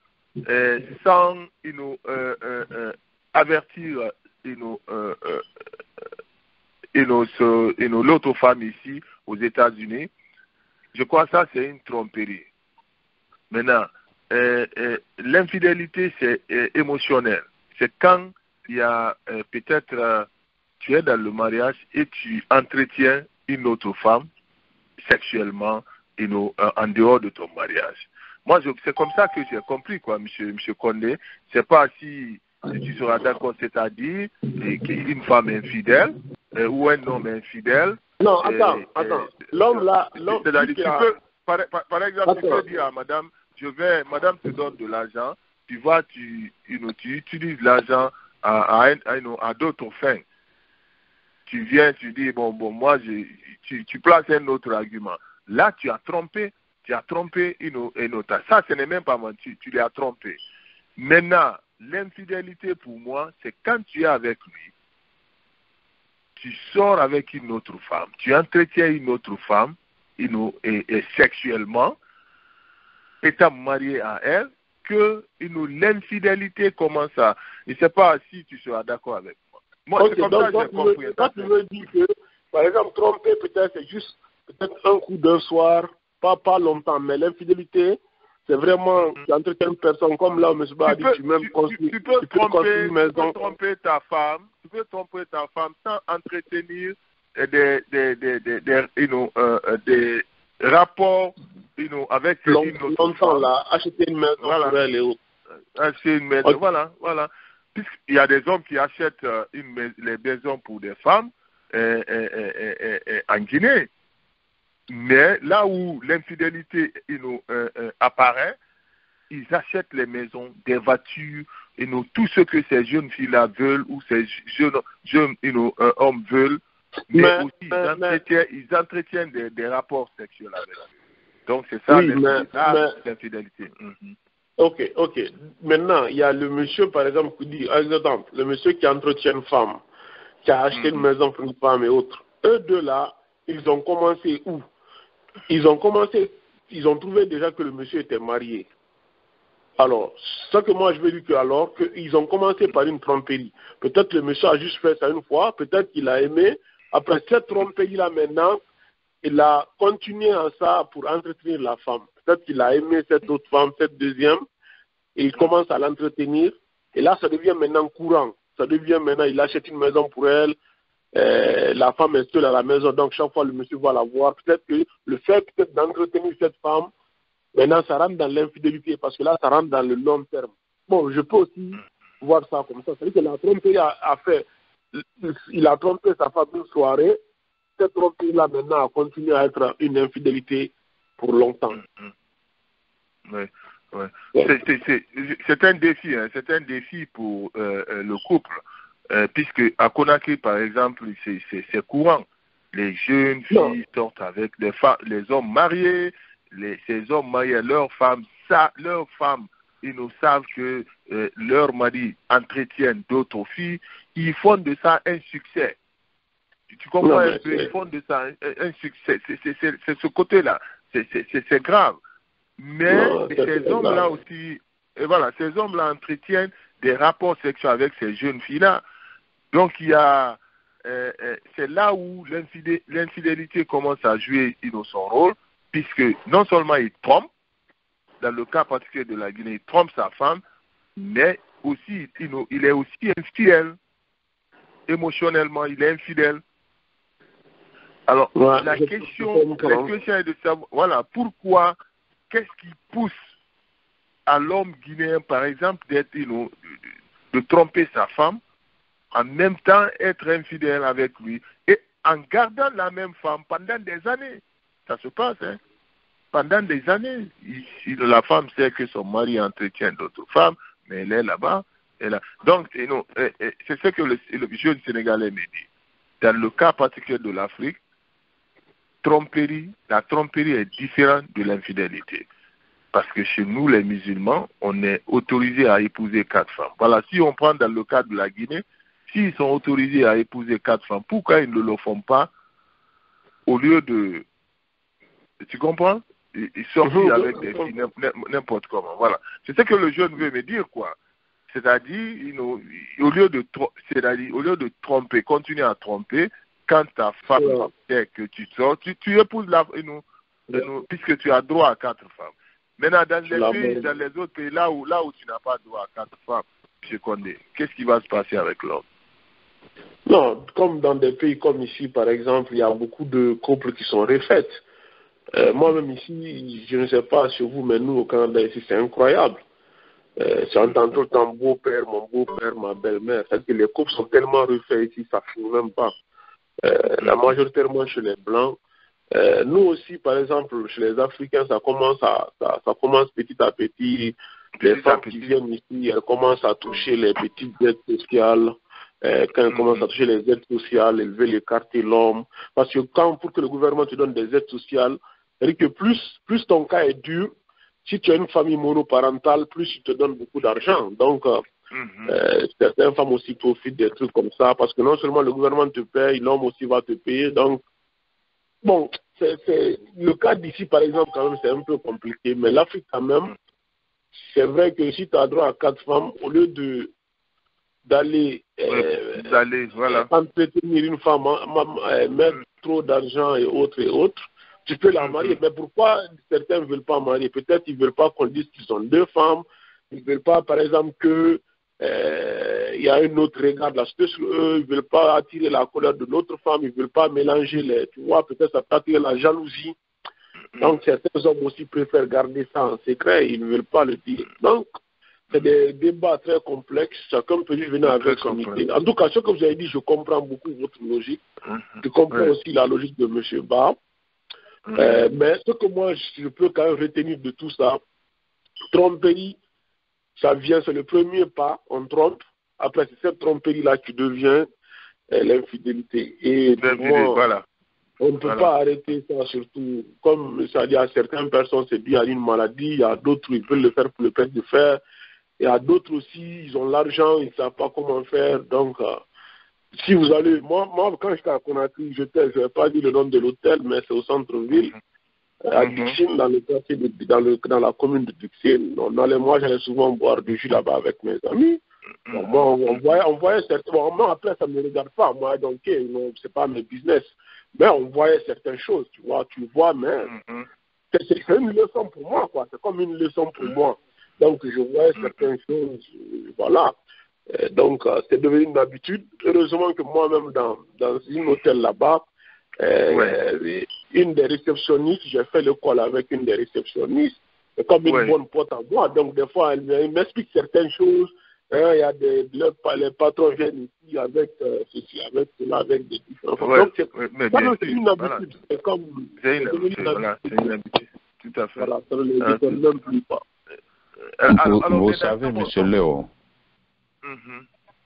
sans avertir l'autre femme ici aux États-Unis, je crois que ça c'est une tromperie. Maintenant, l'infidélité c'est émotionnel. C'est quand il y a peut-être tu es dans le mariage et tu entretiens une autre femme sexuellement en dehors de ton mariage. Moi, c'est comme ça que j'ai compris, quoi, monsieur Condé. C'est pas si tu seras d'accord, c'est-à-dire qu'une femme infidèle ou un homme infidèle. Non, attends. L'homme là, par exemple, tu peux dire à madame, madame te donne de l'argent, tu utilises l'argent à d'autres fins. Tu viens, tu dis, moi, tu places un autre argument. Là, tu as trompé une autre. Ça, ce n'est même pas menti, tu l'as trompé. Maintenant, l'infidélité pour moi, c'est quand tu es avec lui, tu sors avec une autre femme, tu entretiens une autre femme, et sexuellement, étant marié à elle, que l'infidélité commence à... Je ne sais pas si tu seras d'accord avec moi. Moi, c'est comme ça que j'ai compris. Quand tu veux dire que, par exemple, tromper, peut-être, c'est juste un coup d'un soir, pas longtemps, mais l'infidélité, c'est vraiment, tu entretiens une personne comme là, M. Ba a dit, tu peux tromper ta femme, sans entretenir des rapports avec une autre femme. Là, acheter une maison pour elle et autres. Acheter une maison, voilà. Puisqu'il y a des hommes qui achètent les maisons pour des femmes en Guinée. Mais là où l'infidélité apparaît, ils achètent les maisons, des voitures, tout ce que ces jeunes filles-là veulent ou ces jeunes hommes veulent. Mais aussi, ils entretiennent des rapports sexuels avec eux. Donc, c'est ça l'infidélité. Ok. Maintenant, il y a le monsieur, par exemple, qui dit, exemple, le monsieur qui entretient une femme, qui a acheté une maison pour une femme et autres. Eux deux là, ils ont commencé où? Ils ont trouvé déjà que le monsieur était marié. Alors, ce que moi je veux dire qu'ils ont commencé par une tromperie. Peut-être le monsieur a juste fait ça une fois, peut-être qu'il a aimé. Après cette tromperie-là maintenant, il a continué en ça pour entretenir la femme. Peut-être qu'il a aimé cette autre femme, cette deuxième, et il commence à l'entretenir. Et là, ça devient maintenant courant. Ça devient maintenant, il achète une maison pour elle. La femme est seule à la maison, donc chaque fois le monsieur va la voir. Peut-être que le fait d'entretenir cette femme, maintenant ça rentre dans l'infidélité, parce que là ça rentre dans le long terme. Bon, je peux aussi voir ça comme ça. C'est-à-dire que la tromperie il a trompé sa femme une soirée. Cette tromperie-là maintenant a continué à être une infidélité pour longtemps. Oui. C'est un défi, c'est un défi pour le couple. puisque à Conakry, par exemple, c'est courant. Les jeunes filles sortent avec les hommes mariés, ces hommes mariés, leurs femmes, ils nous savent que leurs maris entretiennent d'autres filles, ils font de ça un succès. Tu comprends un peu, ils font de ça un succès. C'est ce côté-là, c'est grave. Mais ces hommes-là aussi, et voilà, ces hommes-là entretiennent des rapports sexuels avec ces jeunes filles-là. Donc il y a, c'est là où l'infidélité commence à jouer son rôle, puisque non seulement il trompe, dans le cas particulier de la Guinée, il trompe sa femme, mais aussi il est aussi infidèle. Émotionnellement, il est infidèle. Alors, la question est de savoir, voilà, pourquoi, qu'est-ce qui pousse à l'homme guinéen, par exemple, de tromper sa femme, en même temps être infidèle avec lui, et en gardant la même femme pendant des années. Ça se passe, hein. Pendant des années. La femme sait que son mari entretient d'autres femmes, mais elle est là-bas. Donc, c'est ce que le jeune Sénégalais me dit. Dans le cas particulier de l'Afrique, la tromperie est différente de l'infidélité. Parce que chez nous, les musulmans, on est autorisé à épouser 4 femmes. Voilà, si on prend dans le cas de la Guinée, s'ils sont autorisés à épouser 4 femmes, pourquoi ils ne le font pas au lieu de... Tu comprends? Ils sortent avec des filles n'importe comment. Voilà. C'est ce que le jeune veut me dire, quoi. C'est-à-dire, au lieu de tromper, continuer à tromper, quand ta femme sait que tu sors, tu épouses puisque tu as droit à 4 femmes. Maintenant, dans les autres pays, là où tu n'as pas droit à 4 femmes, M. Condé, qu'est-ce qui va se passer avec l'homme? Non, comme dans des pays comme ici, par exemple, il y a beaucoup de couples qui sont refaits. Moi-même ici, je ne sais pas sur vous, mais nous au Canada ici, c'est incroyable. J'entends tout le temps mon beau-père, ma belle-mère. C'est-à-dire que les couples sont tellement refaits ici, ça ne finit même pas. La majoritairement chez les Blancs. Nous aussi, par exemple, chez les Africains, ça commence petit à petit. Les femmes qui viennent ici, elles commencent à toucher les petites aides sociales. Quand elles commencent à toucher les aides sociales, elles veulent écarter l'homme. Parce que pour que le gouvernement te donne des aides sociales, c'est-à-dire que plus ton cas est dur, si tu as une famille monoparentale, plus il te donne beaucoup d'argent. Donc, certaines femmes aussi profitent des trucs comme ça, parce que non seulement le gouvernement te paye, l'homme aussi va te payer. Donc, bon, le cas d'ici, par exemple, quand même, c'est un peu compliqué. Mais l'Afrique, quand même, c'est vrai que si tu as droit à 4 femmes, au lieu d'aller entretenir une femme, mettre trop d'argent et autres, tu peux la marier. Mais pourquoi certains ne veulent pas marier? Peut-être qu'ils ne veulent pas qu'on dise qu'ils ont 2 femmes. Ils ne veulent pas, par exemple, que il y a un autre regard de la société sur eux. Ils ne veulent pas attirer la colère de l'autre femme. Ils ne veulent pas mélanger tu vois, peut-être ça peut attirer la jalousie. Donc, certains hommes aussi préfèrent garder ça en secret. Ils ne veulent pas le dire. Donc, c'est des débats très complexes. Chacun peut venir avec son idée. En tout cas, ce que vous avez dit, je comprends beaucoup votre logique. Je comprends aussi la logique de M. Ba. Mais ce que moi, je peux quand même retenir de tout ça, tromperie, c'est le premier pas, on trompe. Après, c'est cette tromperie-là qui devient l'infidélité. Et pour moi, on ne peut pas arrêter ça, surtout, comme ça dit à certaines personnes, c'est dû à une maladie, il y a d'autres, ils veulent le faire pour le plaisir de faire. Il y a d'autres aussi, ils ont l'argent, ils ne savent pas comment faire. Donc, si vous allez... Moi quand j'étais à Conakry, je ne vais pas dire le nom de l'hôtel, mais c'est au centre-ville, à Dixine, dans le quartier dans la commune de Dixine. Moi, j'allais souvent boire du jus là-bas avec mes amis. Bon, moi, on voyait certains... Bon, moi, après, ça ne me regarde pas. Moi, donc, c'est pas mes business. Mais on voyait certaines choses, tu vois, mais c'est une leçon pour moi, quoi. C'est comme une leçon pour moi. Donc, je voyais certaines choses, voilà. Donc, c'est devenu une habitude. Heureusement que moi-même, dans un hôtel là-bas, une des réceptionnistes, j'ai fait le call avec une des réceptionnistes, c'est comme une bonne pote à moi. Donc, des fois, elle m'explique certaines choses. Il y a les patrons viennent ici avec ceci, avec cela, avec des différents. Donc, c'est une habitude. C'est comme. C'est une habitude. Tout à fait. Voilà, ça ne les détermine même plus pas. Vous savez, M. Léo,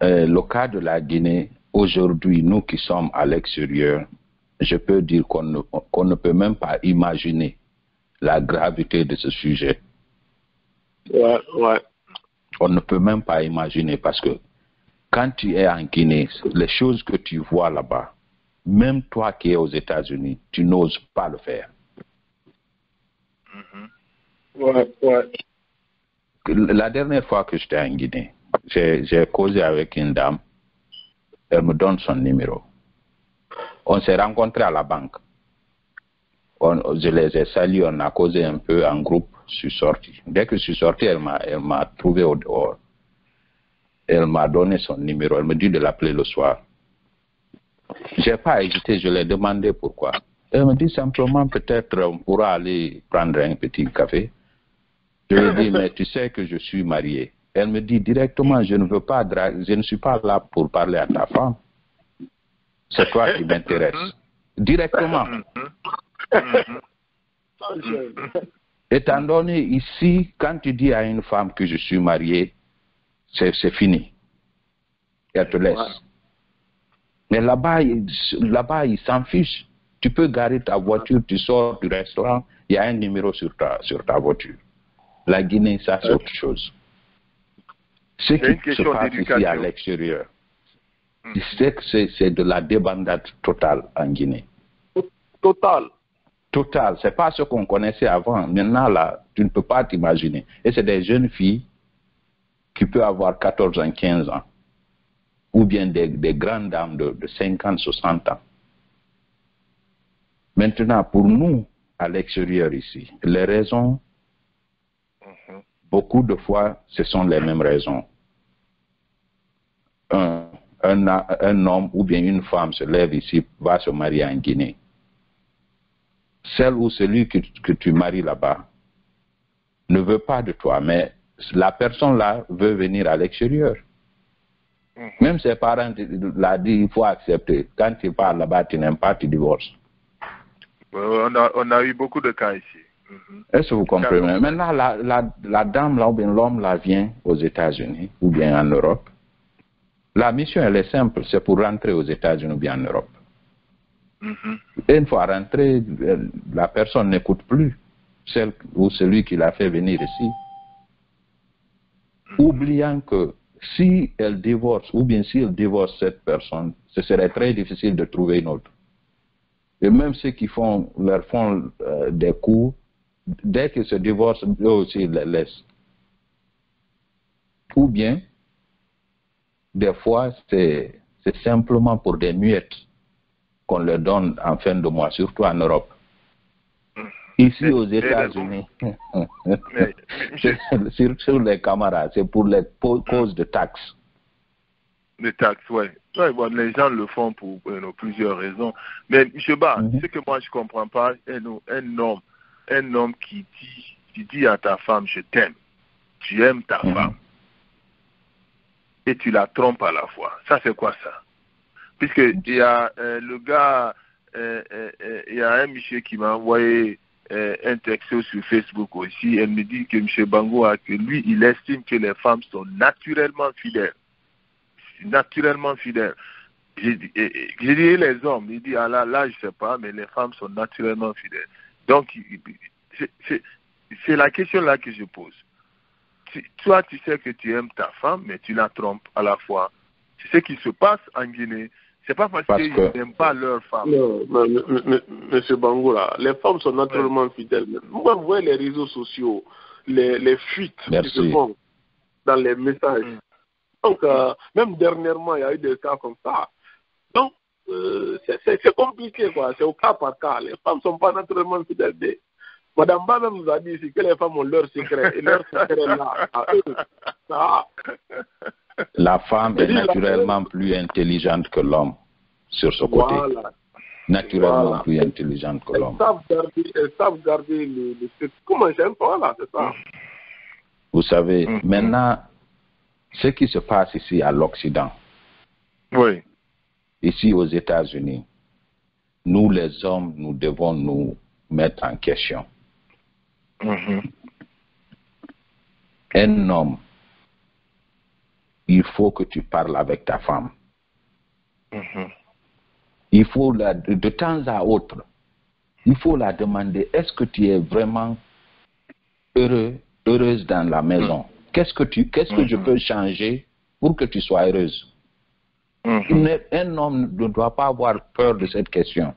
le cas de la Guinée, aujourd'hui, nous qui sommes à l'extérieur, je peux dire qu'on ne peut même pas imaginer la gravité de ce sujet. Ouais, ouais. On ne peut même pas imaginer parce que quand tu es en Guinée, les choses que tu vois là-bas, même toi qui es aux États-Unis, tu n'oses pas le faire. Ouais, ouais. La dernière fois que j'étais en Guinée, j'ai causé avec une dame, elle me donne son numéro. On s'est rencontrés à la banque. Je les ai salués, on a causé un peu en groupe, je suis sorti. Dès que je suis sorti, elle m'a trouvé au dehors. Elle m'a donné son numéro, elle me dit de l'appeler le soir. Je n'ai pas hésité, je lui ai demandé pourquoi. Elle me dit simplement peut-être on pourra aller prendre un petit café. Je lui ai dit, mais tu sais que je suis marié. Elle me dit directement, je ne suis pas là pour parler à ta femme. C'est toi qui m'intéresse. Directement. Étant donné ici, quand tu dis à une femme que je suis marié, c'est fini. Elle te laisse. Mais là-bas, ils s'en fichent. Tu peux garer ta voiture, tu sors du restaurant, il y a un numéro sur ta voiture. La Guinée, ça c'est autre chose. Ce qui se passe ici à l'extérieur, c'est de la débandade totale en Guinée. Total. Total. C'est pas ce qu'on connaissait avant. Maintenant, là, tu ne peux pas t'imaginer. Et c'est des jeunes filles qui peuvent avoir 14 ans, 15 ans. Ou bien des grandes dames de 50, 60 ans. Maintenant, pour nous, à l'extérieur ici, les raisons, beaucoup de fois, ce sont les mêmes raisons. Un homme ou bien une femme se lève ici, va se marier en Guinée. Celle ou celui que tu maries là-bas ne veut pas de toi, mais la personne là veut venir à l'extérieur. Même ses parents l'ont dit, il faut accepter. Quand tu pars là-bas, tu n'aimes pas, tu divorces. On a eu beaucoup de cas ici. Est-ce que vous comprenez? Maintenant, la dame là, ou bien l'homme là vient aux États-Unis ou bien en Europe. La mission, elle est simple, c'est pour rentrer aux États-Unis ou bien en Europe. Et une fois rentré, la personne n'écoute plus celle ou celui qui l'a fait venir ici. Oubliant que si elle divorce, ou bien si elle divorce cette personne, ce serait très difficile de trouver une autre. Et même ceux qui leur font des coups, dès qu'ils se divorcent, eux aussi ils les laissent. Ou bien, des fois, c'est simplement pour des muettes qu'on leur donne en fin de mois, surtout en Europe. Ici aux États-Unis, sur les camarades, c'est pour les causes de taxes. Les taxes, oui. Ouais, bon, les gens le font pour plusieurs raisons. Mais M. Ba, ce que moi je ne comprends pas, un homme qui dit à ta femme, je t'aime, tu aimes ta femme, et tu la trompes à la fois. Ça, c'est quoi ça? Puisque il y a le gars, il y a un monsieur qui m'a envoyé un texto sur Facebook aussi. Elle me dit que M. Bango, que lui, il estime que les femmes sont naturellement fidèles. Naturellement fidèles. J'ai dit les hommes, il dit, là, je ne sais pas, mais les femmes sont naturellement fidèles. Donc, c'est la question là que je pose. Toi, tu sais que tu aimes ta femme, mais tu la trompes à la fois. C'est ce qui se passe en Guinée. C'est pas parce qu'ils n'aiment pas leur femme. Non, M. Bangoura, les femmes sont naturellement fidèles. Moi, vous voyez les réseaux sociaux, les fuites qui se font dans les messages. Donc, même dernièrement, il y a eu des cas comme ça. Donc, c'est compliqué, quoi. C'est au cas par cas. Les femmes ne sont pas naturellement fidèles. Madame Ba même nous a dit ici que les femmes ont leur secret. Et leur secret là, à eux. La femme est naturellement plus intelligente que l'homme sur ce côté. Voilà. Naturellement plus intelligente que l'homme. Elles savent garder le comment j'aime pas là, c'est ça. Vous savez, maintenant, ce qui se passe ici à l'Occident, ici aux États-Unis, nous les hommes, nous devons nous mettre en question. Un homme il faut que tu parles avec ta femme. Il faut, de temps à autre, il faut la demander, est-ce que tu es vraiment heureuse dans la maison? Qu'est-ce que je peux changer pour que tu sois heureuse? Un homme ne doit pas avoir peur de cette question.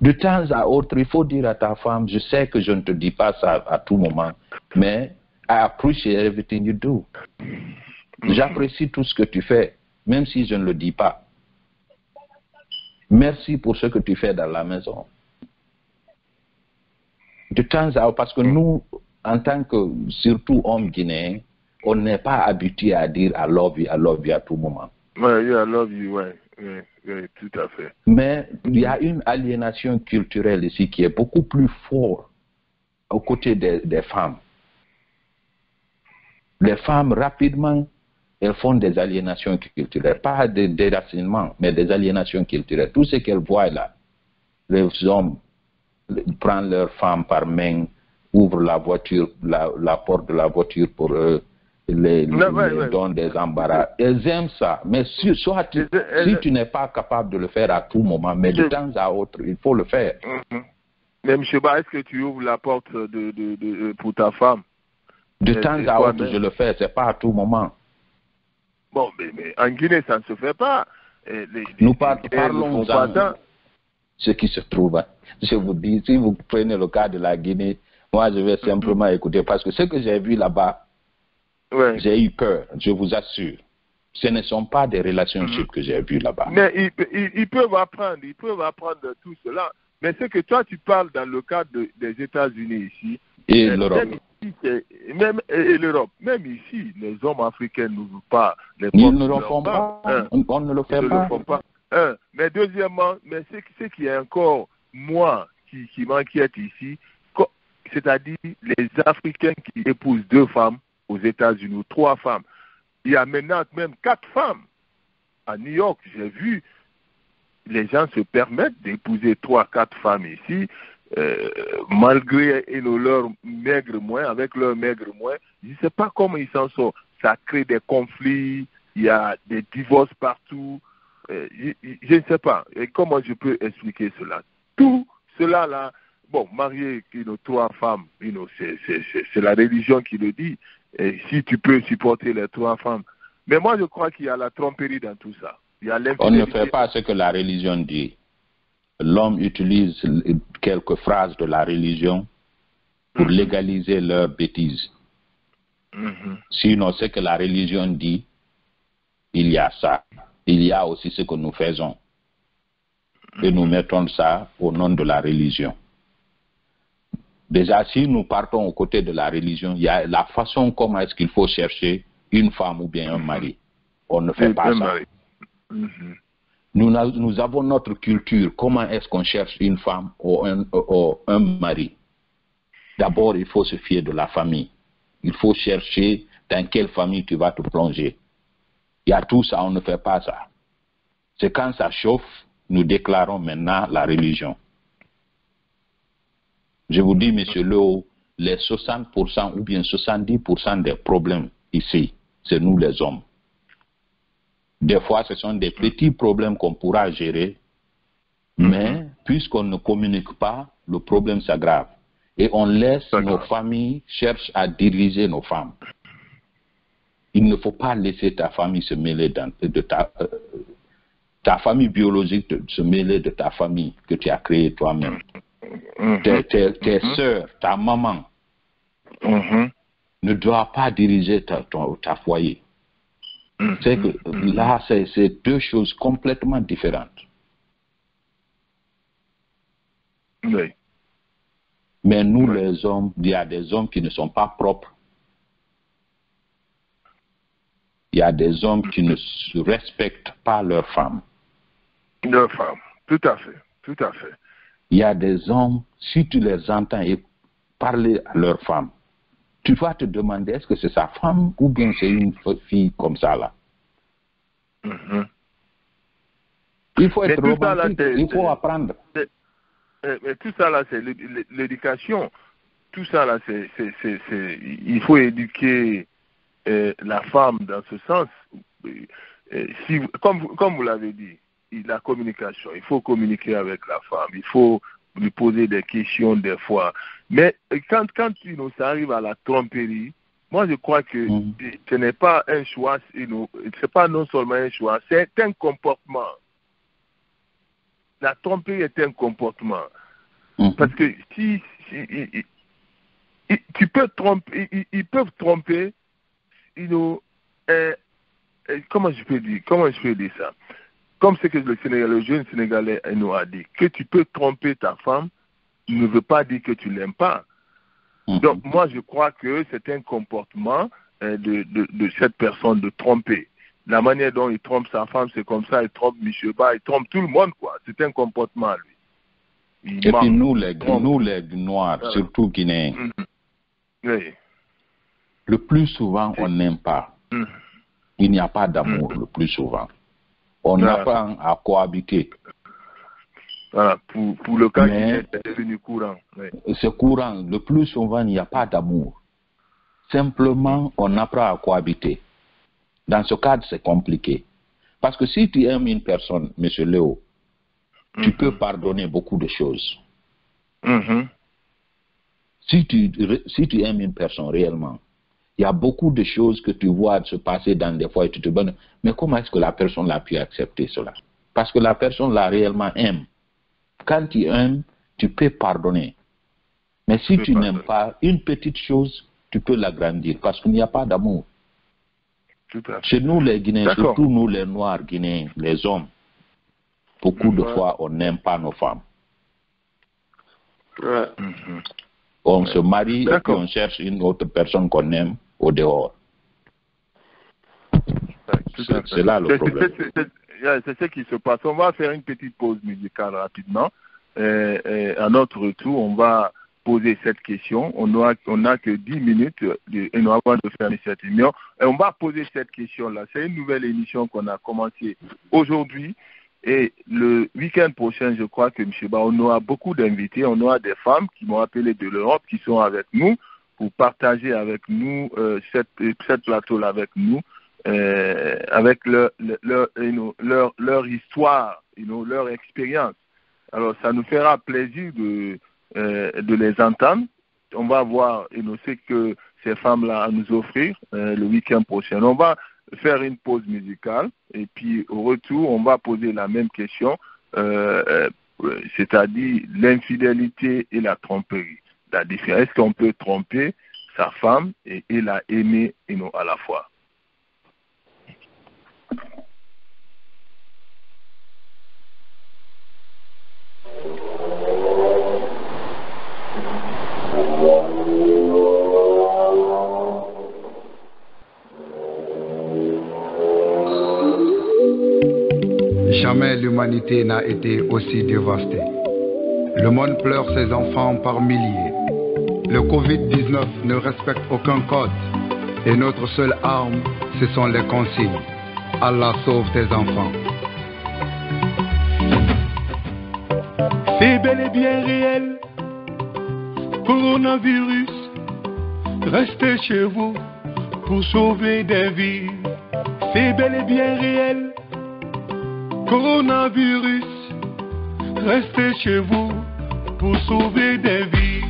De temps à autre, il faut dire à ta femme, je sais que je ne te dis pas ça à tout moment, mais I appreciate everything you do. J'apprécie tout ce que tu fais, même si je ne le dis pas. Merci pour ce que tu fais dans la maison. De temps à autre, parce que nous, en tant que, surtout hommes guinéens, on n'est pas habitué à dire I love you à tout moment. Oui, I love you, oui, tout à fait. Mais il y a une aliénation culturelle ici qui est beaucoup plus forte aux côtés des femmes. Les femmes, rapidement, elles font des aliénations culturelles. Pas des déracinements, mais des aliénations culturelles. Tout ce qu'elles voient là, les hommes prennent leurs femmes par main, ouvrent la voiture, la porte de la voiture pour eux, les donnent des embarras. Elles aiment ça. Mais si tu n'es pas capable de le faire à tout moment, mais de temps à autre, il faut le faire. Mais M. Ba, est-ce que tu ouvres la porte pour ta femme? De temps à autre, je le fais, c'est pas à tout moment. Bon, mais en Guinée, ça ne se fait pas. Nous parlons de ce qui se trouve. Hein. Je vous dis, si vous prenez le cas de la Guinée, moi, je vais simplement écouter. Parce que ce que j'ai vu là-bas, j'ai eu peur, je vous assure. Ce ne sont pas des relationships que j'ai vus là-bas. Mais ils peuvent apprendre tout cela. Mais ce que toi, tu parles dans le cadre des États-Unis ici, et l'Europe. Même l'Europe, même ici, les hommes africains n'ouvrent pas les portes. Ils ne le font pas. On ne le fait pas. Mais deuxièmement, mais ce qui est encore, moi, qui m'inquiète ici, c'est-à-dire les Africains qui épousent 2 femmes aux États-Unis, ou 3 femmes. Il y a maintenant même 4 femmes. À New York, j'ai vu, les gens se permettent d'épouser 3-4 femmes ici, malgré leur maigre moyen, avec leur maigre moyen. Je ne sais pas comment ils s'en sortent. Ça crée des conflits, il y a des divorces partout. Je ne sais pas. Et comment je peux expliquer cela? Tout cela là, bon, marier 3 femmes, c'est la religion qui le dit. Et si tu peux supporter les 3 femmes. Mais moi, je crois qu'il y a la tromperie dans tout ça. On ne fait pas ce que la religion dit. L'homme utilise quelques phrases de la religion pour légaliser leurs bêtises. Sinon, ce que la religion dit, il y a ça. Il y a aussi ce que nous faisons. Et nous mettons ça au nom de la religion. Déjà, si nous partons aux côtés de la religion, il y a la façon comment est-ce qu'il faut chercher une femme ou bien un mari. On ne fait pas ça. Nous avons notre culture. Comment est-ce qu'on cherche une femme ou un mari? D'abord, il faut se fier de la famille. Il faut chercher dans quelle famille tu vas te plonger. Il y a tout ça, on ne fait pas ça. C'est quand ça chauffe, nous déclarons maintenant la religion. Je vous dis, monsieur Léo, les 60% ou bien 70% des problèmes ici, c'est nous les hommes. Des fois, ce sont des petits problèmes qu'on pourra gérer, mais puisqu'on ne communique pas, le problème s'aggrave. Et on laisse nos familles chercher à diriger nos femmes. Il ne faut pas laisser ta famille se mêler de ta famille biologique, se mêler de ta famille que tu as créée toi-même. Tes sœurs, ta maman ne doit pas diriger ta foyer. C'est que là, c'est 2 choses complètement différentes. Oui. Mais nous, les hommes, il y a des hommes qui ne sont pas propres. Il y a des hommes qui ne respectent pas leurs femmes. Leurs femmes, tout à fait, tout à fait. Il y a des hommes, si tu les entends parler à leurs femmes, tu vas te demander est-ce que c'est sa femme ou bien c'est une fille comme ça là. Il faut être romantique, il faut apprendre. Mais tout ça là, c'est l'éducation. Tout ça là, il faut éduquer la femme dans ce sens, si, comme vous l'avez dit, la communication, il faut communiquer avec la femme, il faut lui poser des questions des fois. Mais quand ça arrive à la tromperie, moi je crois que ce n'est pas un choix, c'est pas non seulement un choix, c'est un comportement. La tromperie est un comportement. Parce que si tu peux tromper, ils peuvent tromper, comment je peux dire ça? Comme c'est que le jeune Sénégalais nous a dit, que tu peux tromper ta femme ne veut pas dire que tu l'aimes pas. Donc moi je crois que c'est un comportement de cette personne de tromper. La manière dont il trompe sa femme, c'est comme ça, il trompe M. Ba, il trompe tout le monde, quoi. C'est un comportement, lui. Et puis nous les Noirs, surtout Guinéens, oui. Le plus souvent, on n'aime pas. Il n'y a pas d'amour, le plus souvent. On apprend à cohabiter. Voilà, pour le cas qui est devenu courant. Oui. C'est courant. Le plus souvent, il n'y a pas d'amour. Simplement, on apprend à cohabiter. Dans ce cadre, c'est compliqué. Parce que si tu aimes une personne, M. Léo, tu peux pardonner beaucoup de choses. Si tu aimes une personne réellement, il y a beaucoup de choses que tu vois se passer dans des fois et tu te demandes, mais comment est-ce que la personne a pu accepter cela? Parce que la personne l'a réellement aime. Quand tu aimes, tu peux pardonner. Mais si tu n'aimes pas une petite chose, tu peux l'agrandir parce qu'il n'y a pas d'amour. Chez nous les Guinéens, surtout nous les Noirs Guinéens, les hommes, beaucoup de fois on n'aime pas nos femmes. On se marie et puis on cherche une autre personne qu'on aime au dehors. C'est là le problème. C'est ce qui se passe. On va faire une petite pause musicale rapidement. À notre retour, on va poser cette question. On n'a que 10 minutes avant de fermer cette émission. Et on va poser cette question-là. C'est une nouvelle émission qu'on a commencée aujourd'hui. Et le week-end prochain, je crois que M. Ba, on aura beaucoup d'invités. On aura des femmes qui m'ont appelé de l'Europe, qui sont avec nous pour partager avec nous cette plateau-là avec nous, avec leur histoire, leur expérience. Alors, ça nous fera plaisir de les entendre. On va voir ce que ces femmes-là à nous offrir le week-end prochain. On va faire une pause musicale et puis au retour, on va poser la même question, c'est-à-dire l'infidélité et la tromperie. La différence, est-ce qu'on peut tromper sa femme et la aimer à la fois? Jamais l'humanité n'a été aussi dévastée. Le monde pleure ses enfants par milliers. Le Covid-19 ne respecte aucun code. Et notre seule arme, ce sont les consignes. Allah sauve tes enfants. C'est bel et bien réel. Coronavirus, restez chez vous pour sauver des vies. C'est bel et bien réel. Coronavirus, restez chez vous pour sauver des vies.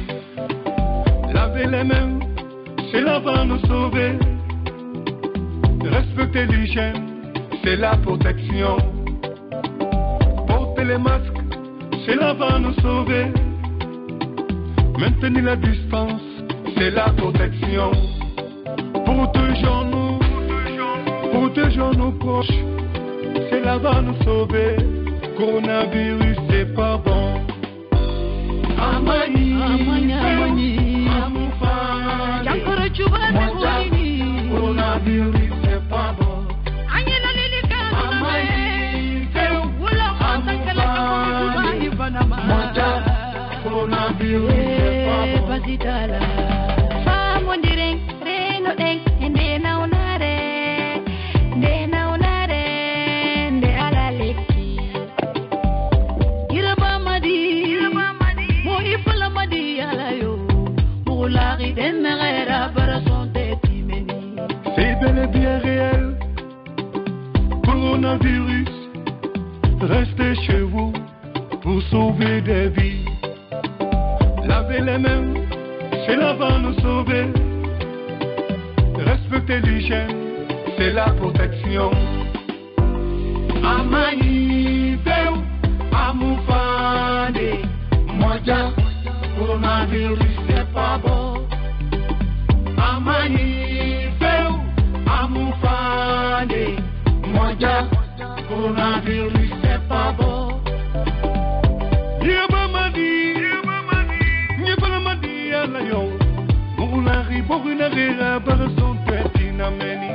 Lavez les mains, cela va nous sauver. Respectez l'hygiène, c'est la protection. Portez les masques, cela va nous sauver. Maintenez la distance, c'est la protection. Protégeons nos proches, cela va nous sauver. Coronavirus, c'est pas bon. Amani, coronavirus, c'est pas bon. C'est coronavirus, restez chez vous pour sauver des vies. Lavez les mains, c'est là va nous sauver. Respectez l'hygiène, c'est la protection. Amani, Peu, Amoufane, Moja, coronavirus c'est pas bon. Amani, Peu, Amoufane, Moja, coronavirus c'est pas bon. Yabamadi, Yabamadi, Alayo, Murunari, Borunari, Barason, Petinameni.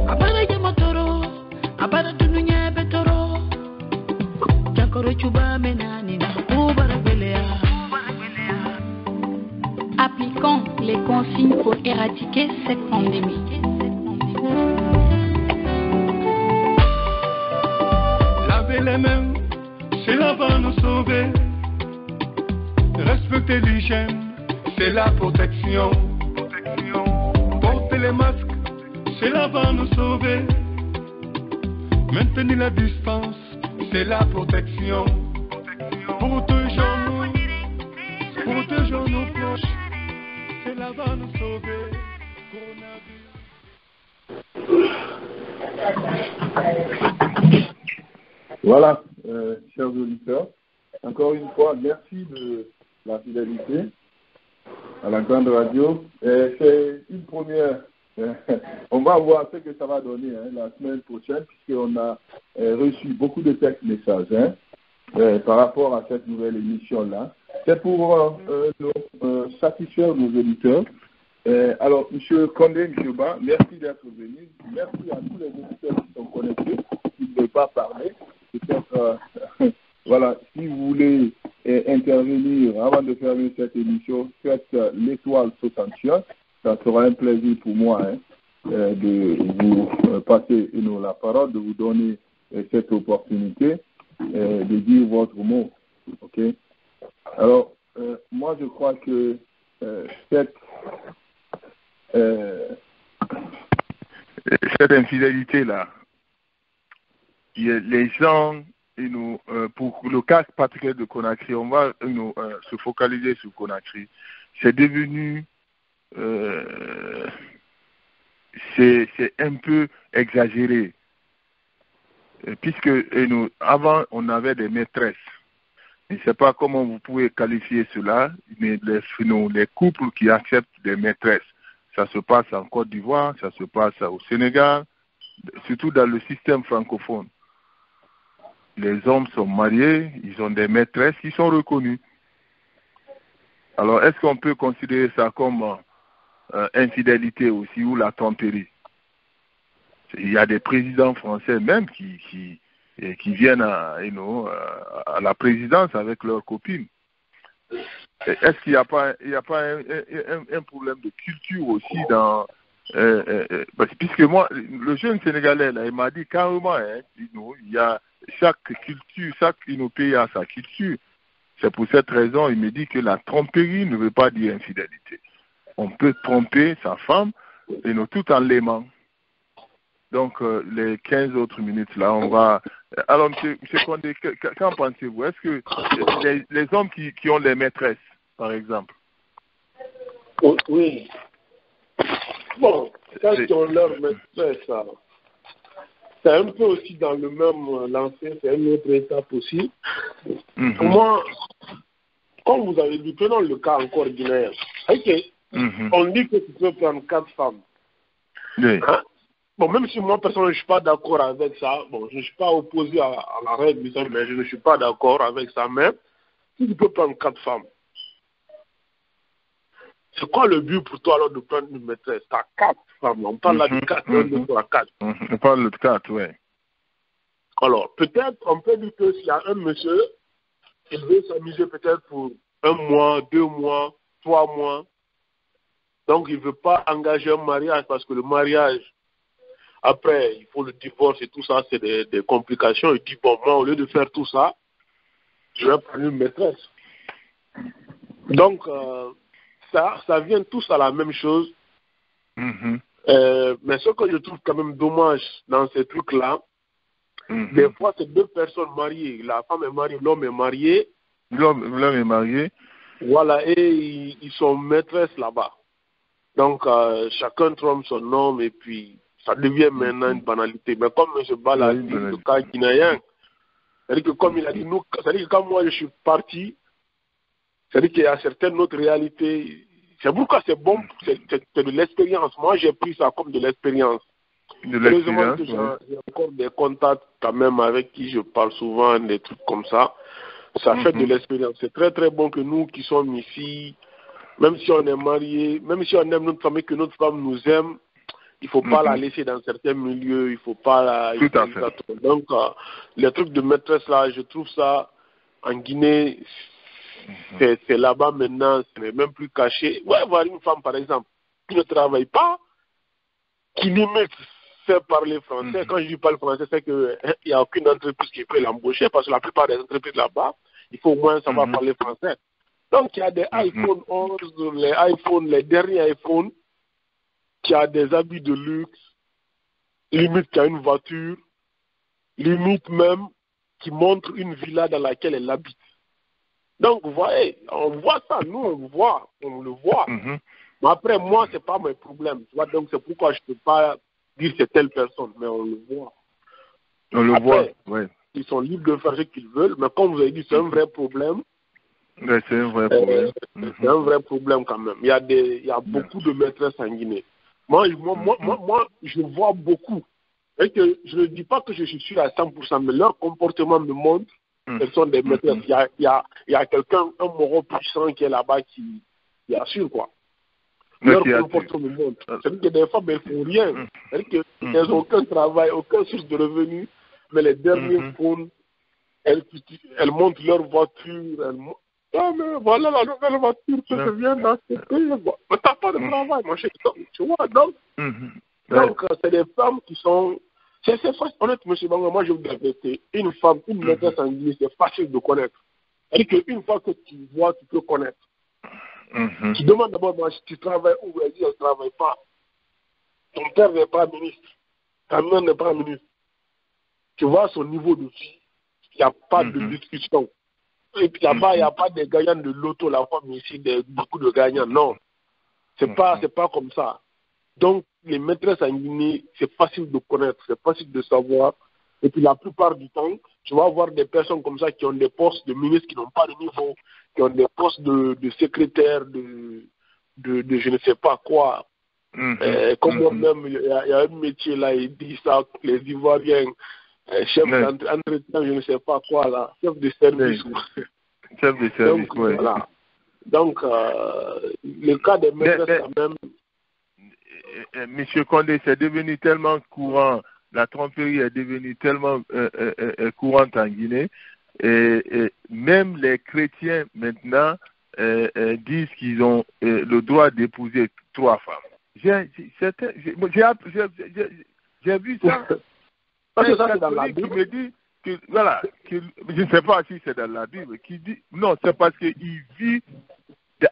Abara Yamatoro, Abara Dununya Betoro, Jakoro Chuba Menani, Ubarabelea. Appliquons les consignes pour éradiquer cette pandémie. Lavez les mains, c'est là va nous sauver. Respectez l'hygiène, c'est la protection. Portez les masques, c'est là va nous sauver. Maintenez la distance, c'est la protection. Protégeons-nous, protégeons nos proches, c'est là va nous sauver. Voilà, chers auditeurs, encore une fois, merci de la fidélité à la grande radio. C'est une première. On va voir ce que ça va donner la semaine prochaine, puisqu'on a reçu beaucoup de textes messages par rapport à cette nouvelle émission-là. C'est pour satisfaire nos auditeurs. Alors, M. Condé, M. Ba, merci d'être venu. Merci à tous les auditeurs qui sont connectés, qui ne veulent pas parler. Peut-être, voilà, si vous voulez intervenir avant de fermer cette émission, faites l'étoile 61. Ça sera un plaisir pour moi de vous passer la parole, de vous donner cette opportunité de dire votre mot. Ok. Alors, moi, je crois que cette infidélité-là, les gens, pour le cas particulier de Conakry, on va se focaliser sur Conakry. C'est devenu, c'est un peu exagéré, puisque avant, on avait des maîtresses. Je ne sais pas comment vous pouvez qualifier cela, mais les couples qui acceptent des maîtresses, ça se passe en Côte d'Ivoire, ça se passe au Sénégal, surtout dans le système francophone. Les hommes sont mariés, ils ont des maîtresses, ils sont reconnus. Alors, est-ce qu'on peut considérer ça comme infidélité aussi ou la tromperie? Il y a des présidents français même qui viennent à la présidence avec leurs copines. Est-ce qu'il n'y a pas un problème de culture aussi dans puisque moi, le jeune Sénégalais là, il m'a dit carrément, il y a chaque culture, chaque pays a sa culture. C'est pour cette raison, il me dit que la tromperie ne veut pas dire infidélité. On peut tromper sa femme tout en l'aimant. Donc, les 15 autres minutes là, on va... Alors, M. Condé, qu'en pensez-vous? Est-ce que les hommes qui ont les maîtresses, par exemple? Oui. Bon, quand ils ont leur maîtresse, c'est un peu aussi dans le même lancé, c'est un autre étape aussi. Moi, comme vous avez dit, prenons le cas encore guinéen. On dit que tu peux prendre 4 femmes. Oui. Bon, même si moi, personnellement, je ne suis pas d'accord avec ça, bon, je ne suis pas opposé à la règle, mais je ne suis pas d'accord avec ça, mais si tu peux prendre 4 femmes, c'est quoi le but pour toi alors de prendre une maîtresse? Tu as 4 femmes, on parle là de 4, on 4. On parle de 4, oui. Alors, peut-être, on peut dire que s'il y a un monsieur, il veut s'amuser peut-être pour 1 mois, 2 mois, 3 mois, donc il ne veut pas engager un mariage parce que le mariage, après, il faut le divorce et tout ça, c'est des complications. Il dit, bon, moi, au lieu de faire tout ça, je vais prendre une maîtresse. Donc, ça vient tous à la même chose. Mais ce que je trouve quand même dommage dans ces trucs-là, Des fois, c'est deux personnes mariées. La femme est mariée, l'homme est marié. L'homme est marié. Voilà, et ils sont maîtresses là-bas. Donc, chacun trompe son homme et puis ça devient maintenant une banalité. Mais comme M. Bala dit, le cas guinéen, c'est-à-dire que comme il a dit, nous, c'est-à-dire que quand moi je suis parti, c'est-à-dire qu'il y a certaines autres réalités. C'est pourquoi c'est bon, c'est de l'expérience. Moi, j'ai pris ça comme de l'expérience. Heureusement que j'ai encore des contacts quand même avec qui je parle souvent, des trucs comme ça. Ça fait de l'expérience. C'est très très bon que nous qui sommes ici, même si on est mariés, même si on aime notre famille, que notre femme nous aime, il ne faut pas la laisser dans certains milieux, il ne faut pas la... Tout à fait. Donc, les trucs de maîtresse là, je trouve ça, en Guinée, c'est là-bas maintenant, ce n'est même plus caché. Ouais, voir une femme par exemple, qui ne travaille pas, qui limite fait parler français. Quand je dis pas le français, c'est qu'il n'y a aucune entreprise qui peut l'embaucher, parce que la plupart des entreprises là-bas, il faut au moins savoir parler français. Donc, il y a des iPhone 11, les derniers iPhones, qui a des habits de luxe, limite qui a une voiture, limite même qui montre une villa dans laquelle elle habite. Donc, vous voyez, on voit ça, nous on le voit. Mais après, moi, c'est pas mes problèmes. Tu vois, donc c'est pourquoi je ne peux pas dire c'est telle personne, mais on le voit. On le voit, oui. Ils sont libres de faire ce qu'ils veulent, mais comme vous avez dit, c'est un vrai problème. Ouais, c'est un vrai problème. C'est un vrai problème quand même. Il y a beaucoup de maîtresses en Guinée. Moi, je vois beaucoup. Et que je ne dis pas que je suis sûr à 100%, mais leur comportement me montre qu'elles sont des maîtresses. Il y a quelqu'un, un moro puissant qui est là-bas qui assure, quoi. Leur comportement me montre. C'est-à-dire que des femmes, elles ne font rien. C'est-à-dire qu'elles n'ont aucun travail, aucune source de revenus, mais les derniers fonds, elles montent leur voiture, ah, mais voilà la nouvelle voiture que je viens d'acheter. Mais t'as pas de travail, mon cher. Tu vois, donc, c'est des femmes qui sont... C'est facile, honnêtement, M. Banga, moi je vous dis, une femme, une maîtresse en Guinée, c'est facile de connaître. C'est-à-dire qu'une fois que tu vois, tu peux connaître. Tu demandes d'abord, si tu travailles où, elle dit, elle ne travaille pas. Ton père n'est pas ministre. Ta mère n'est pas ministre. Tu vois son niveau de vie. Il n'y a pas de discussion. Et puis là-bas, il n'y a pas de gagnants de loto, la femme ici, beaucoup de gagnants. Non. C'est pas comme ça. Donc, les maîtresses en Guinée, c'est facile de connaître, c'est facile de savoir. Et puis, la plupart du temps, tu vas avoir des personnes comme ça qui ont des postes de ministres qui n'ont pas de niveau, qui ont des postes de secrétaire, de je ne sais pas quoi. Comme moi-même, il y a un métier là, il dit ça, les Ivoiriens, chef d'entretien, je ne sais pas quoi là, chef de service. Chef de service, oui. Voilà. Donc, le cas des maîtresses quand même. Monsieur Condé, c'est devenu tellement courant, la tromperie est devenue tellement courante en Guinée, et même les chrétiens maintenant disent qu'ils ont le droit d'épouser 3 femmes. J'ai vu ça. Parce que ça, c'est dans la Bible. Qui me dit que, voilà, je ne sais pas si c'est dans la Bible, qui dit, non, c'est parce qu'il vit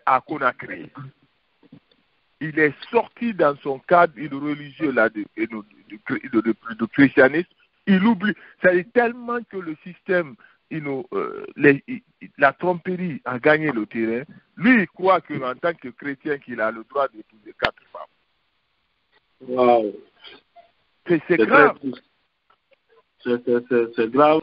à Conakry. Il est sorti dans son cadre religieux là, de christianisme. Il oublie. C'est tellement que le système, la tromperie a gagné le terrain. Lui, il croit qu'en tant que chrétien, qu'il a le droit d'épouser 4 femmes. Wow. C'est grave. C'est grave.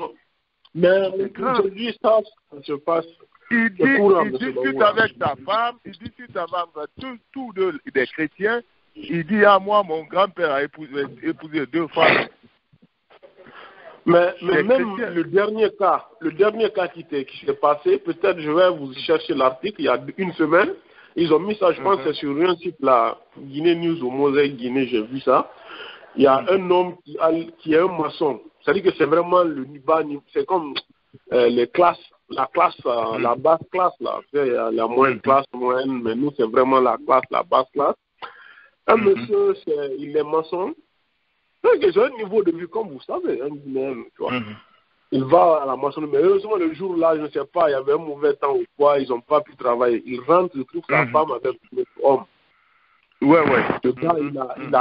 Mais aujourd'hui, ça se passe. Il discute avec ta femme, il discute avec tous des chrétiens. Il dit à moi, mon grand-père a épousé 2 femmes. Mais même le dernier cas qui s'est passé, peut-être je vais vous chercher l'article, il y a une semaine, ils ont mis ça, je pense que c'est sur un site là, Guinée News ou Mosaïque Guinée, j'ai vu ça. Il y a un homme qui est un maçon. C'est-à-dire que c'est vraiment le bas niveau, c'est comme les classes. La classe, la basse classe, là, la moyenne classe, moyenne, mais nous, c'est vraiment la classe, la basse classe. Un monsieur, il est maçon. Donc, j'ai un niveau de vie, comme vous savez, un Guinéen, tu vois. Il va à la maçonnerie, mais heureusement, le jour-là, je ne sais pas, il y avait un mauvais temps ou quoi, ils n'ont pas pu travailler. Il rentre, il trouve sa femme avec l'autre homme. Ouais. Le gars, il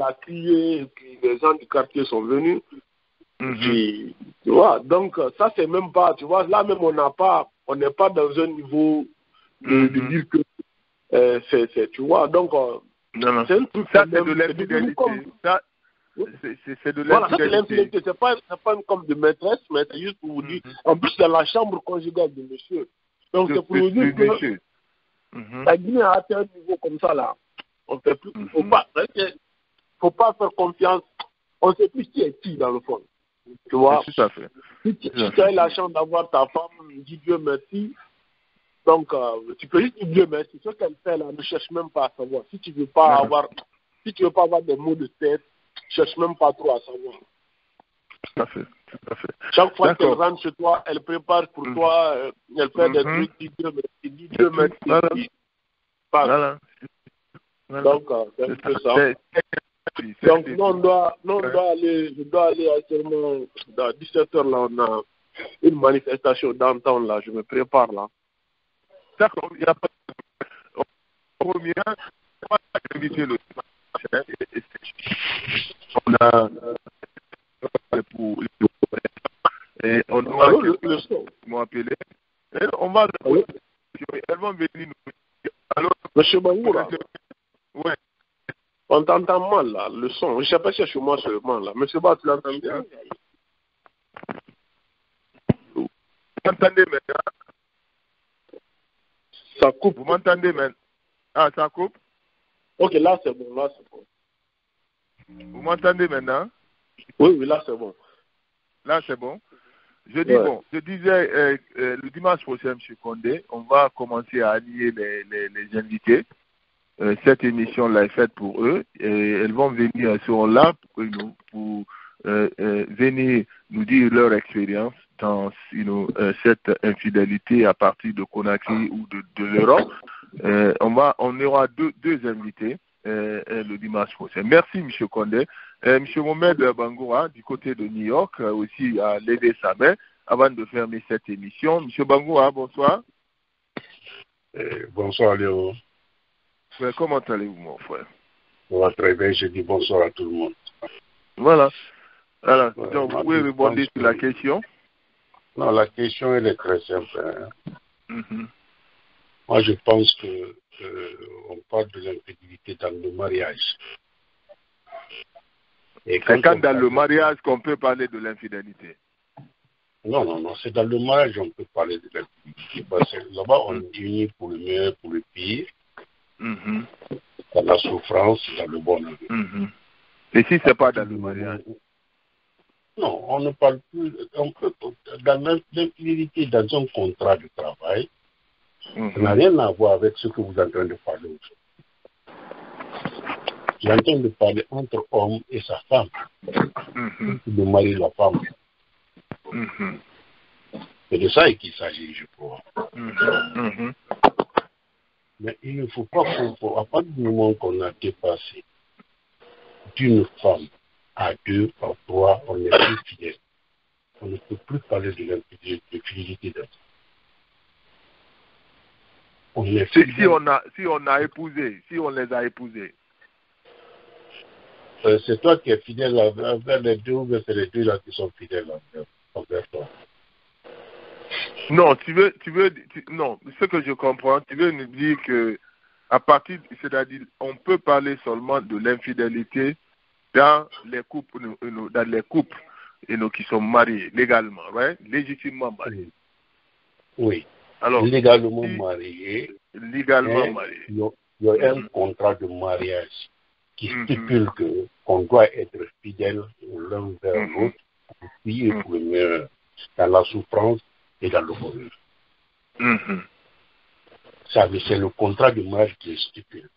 a crié, et puis les gens du quartier sont venus. Tu vois, donc ça c'est même pas, tu vois, là même on n'est pas dans un niveau de dire que tu vois, donc c'est un truc. Ça c'est de l'infidélité. C'est de l'infidélité. Voilà, ça c'est l'infidélité. C'est pas comme de maîtresse, mais c'est juste pour vous dire. En plus dans la chambre conjugale de monsieur. Donc c'est pour vous dire que la Guinée a atteint un niveau comme ça là. On fait plus. Faut pas faire confiance. On ne sait plus qui est qui dans le fond. Tu vois. Tout à fait. Si tu as eu la chance d'avoir ta femme, dis Dieu merci. Donc, tu peux juste dire Dieu merci. Ce qu'elle fait là, ne cherche même pas à savoir. Si tu veux pas avoir des mots de tête, cherche même pas trop à savoir. Tout à fait. Chaque fois qu'elle rentre chez toi, elle prépare pour toi, elle fait des trucs, dis Dieu merci. Voilà. Donc, c'est un peu ça. Donc, je dois aller actuellement, à 17h là, on a une manifestation downtown là, je me prépare là. D'accord, il n'y a pas de premier, on va inviter le on a pour et on va m'ont appelé et on va elles vont venir nous alors Monsieur Bangoura, ouais. On t'entend mal là, le son. Je ne sais pas si c'est chez moi seulement là. Monsieur Ba, tu l'entends bien? Vous m'entendez maintenant? Ça coupe. Vous m'entendez maintenant? Ah, ça coupe? Ok, là c'est bon, Vous m'entendez maintenant? Oui, là c'est bon. Là c'est bon. Je disais le dimanche prochain, M. Condé, on va commencer à allier les invités. Cette émission-là est faite pour eux et elles vont venir, seront là pour venir nous dire leur expérience dans cette infidélité à partir de Conakry ou de l'Europe. On aura deux invités le dimanche prochain. Merci M. Condé. M. Mohamed Bangoura du côté de New York aussi a levé sa main avant de fermer cette émission. M. Bangoura, bonsoir. Bonsoir Léo. Frère, comment allez-vous, mon frère? On va très bien, je dis bonsoir à tout le monde. Voilà. Alors, donc, vous pouvez répondre sur la question? Non, la question, elle est très simple. Moi, je pense que on parle de l'infidélité dans le mariage. C'est quand dans le mariage qu'on peut parler de l'infidélité? Non, c'est dans le mariage qu'on peut parler de l'infidélité. Parce que là-bas, on unit pour le meilleur, pour le pire. Dans la souffrance, dans le bonheur. Et si ce n'est pas dans le mariage? Non, on ne parle plus. On peut, dans l'infidélité, dans un contrat de travail, ça n'a rien à voir avec ce que vous êtes en train de parler aujourd'hui. Je suis en train de parler entre homme et sa femme. Le mari et la femme. C'est de ça qu'il s'agit, je crois. Mais il ne faut pas confondre. À partir du moment qu'on a dépassé d'une femme à 2, à 3, on n'est plus fidèle. On ne peut plus parler de l'infidélité d'un. Si on a épousé, si on les a épousés. C'est toi qui es fidèle envers les deux, ou c'est les deux là qui sont fidèles envers toi? Non, non, ce que je comprends, tu veux nous dire que c'est-à-dire, on peut parler seulement de l'infidélité dans les couples qui sont mariés légalement, right? Légitimement mariés. Oui. Alors, légalement mariés. Légalement mariés. Il y a un contrat de mariage qui stipule qu'on doit être fidèle l'un vers l'autre pour le pire et pour le meilleur, dans la souffrance et dans le bonheur. C'est le contrat de mariage qui stipule.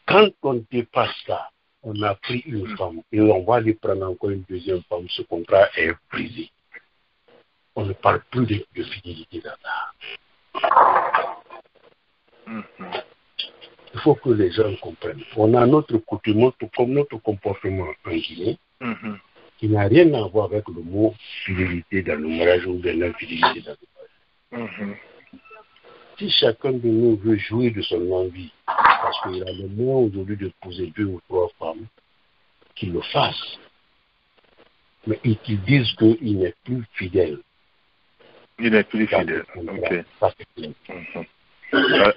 Quand on dépasse ça, on a pris une femme et on va lui prendre encore une deuxième femme, ce contrat est brisé. On ne parle plus de fidélité d'Adar. Il faut que les gens comprennent. On a notre coutume, comme notre comportement en Guinée, qui n'a rien à voir avec le mot fidélité dans le mariage ou de l'infidélité dans le mariage. Si chacun de nous veut jouir de son envie, parce qu'il a le moyen aujourd'hui d'épouser 2 ou 3 femmes, qu'il le fasse. mais ils disent qu'il n'est plus fidèle. Il n'est plus fidèle. Ok. Ça, c'est clair.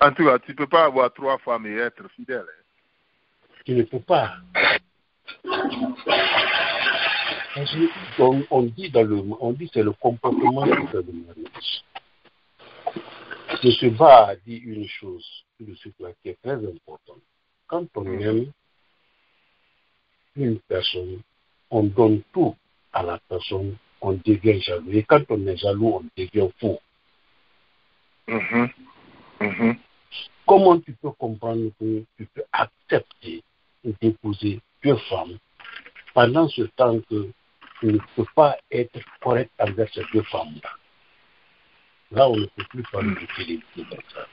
En tout cas, tu ne peux pas avoir 3 femmes et être fidèle. Tu ne peux pas. On dit c'est le comportement qui fait le mariage. M. Ba a dit une chose qui est très importante. Quand on aime une personne, on donne tout à la personne, on devient jaloux. Et quand on est jaloux, on devient fou. Comment tu peux comprendre que tu peux accepter d'épouser 2 femmes pendant ce temps que tu ne peux pas être correct envers ces 2 femmes-là? Là, on ne peut plus parler de fidélité comme ça.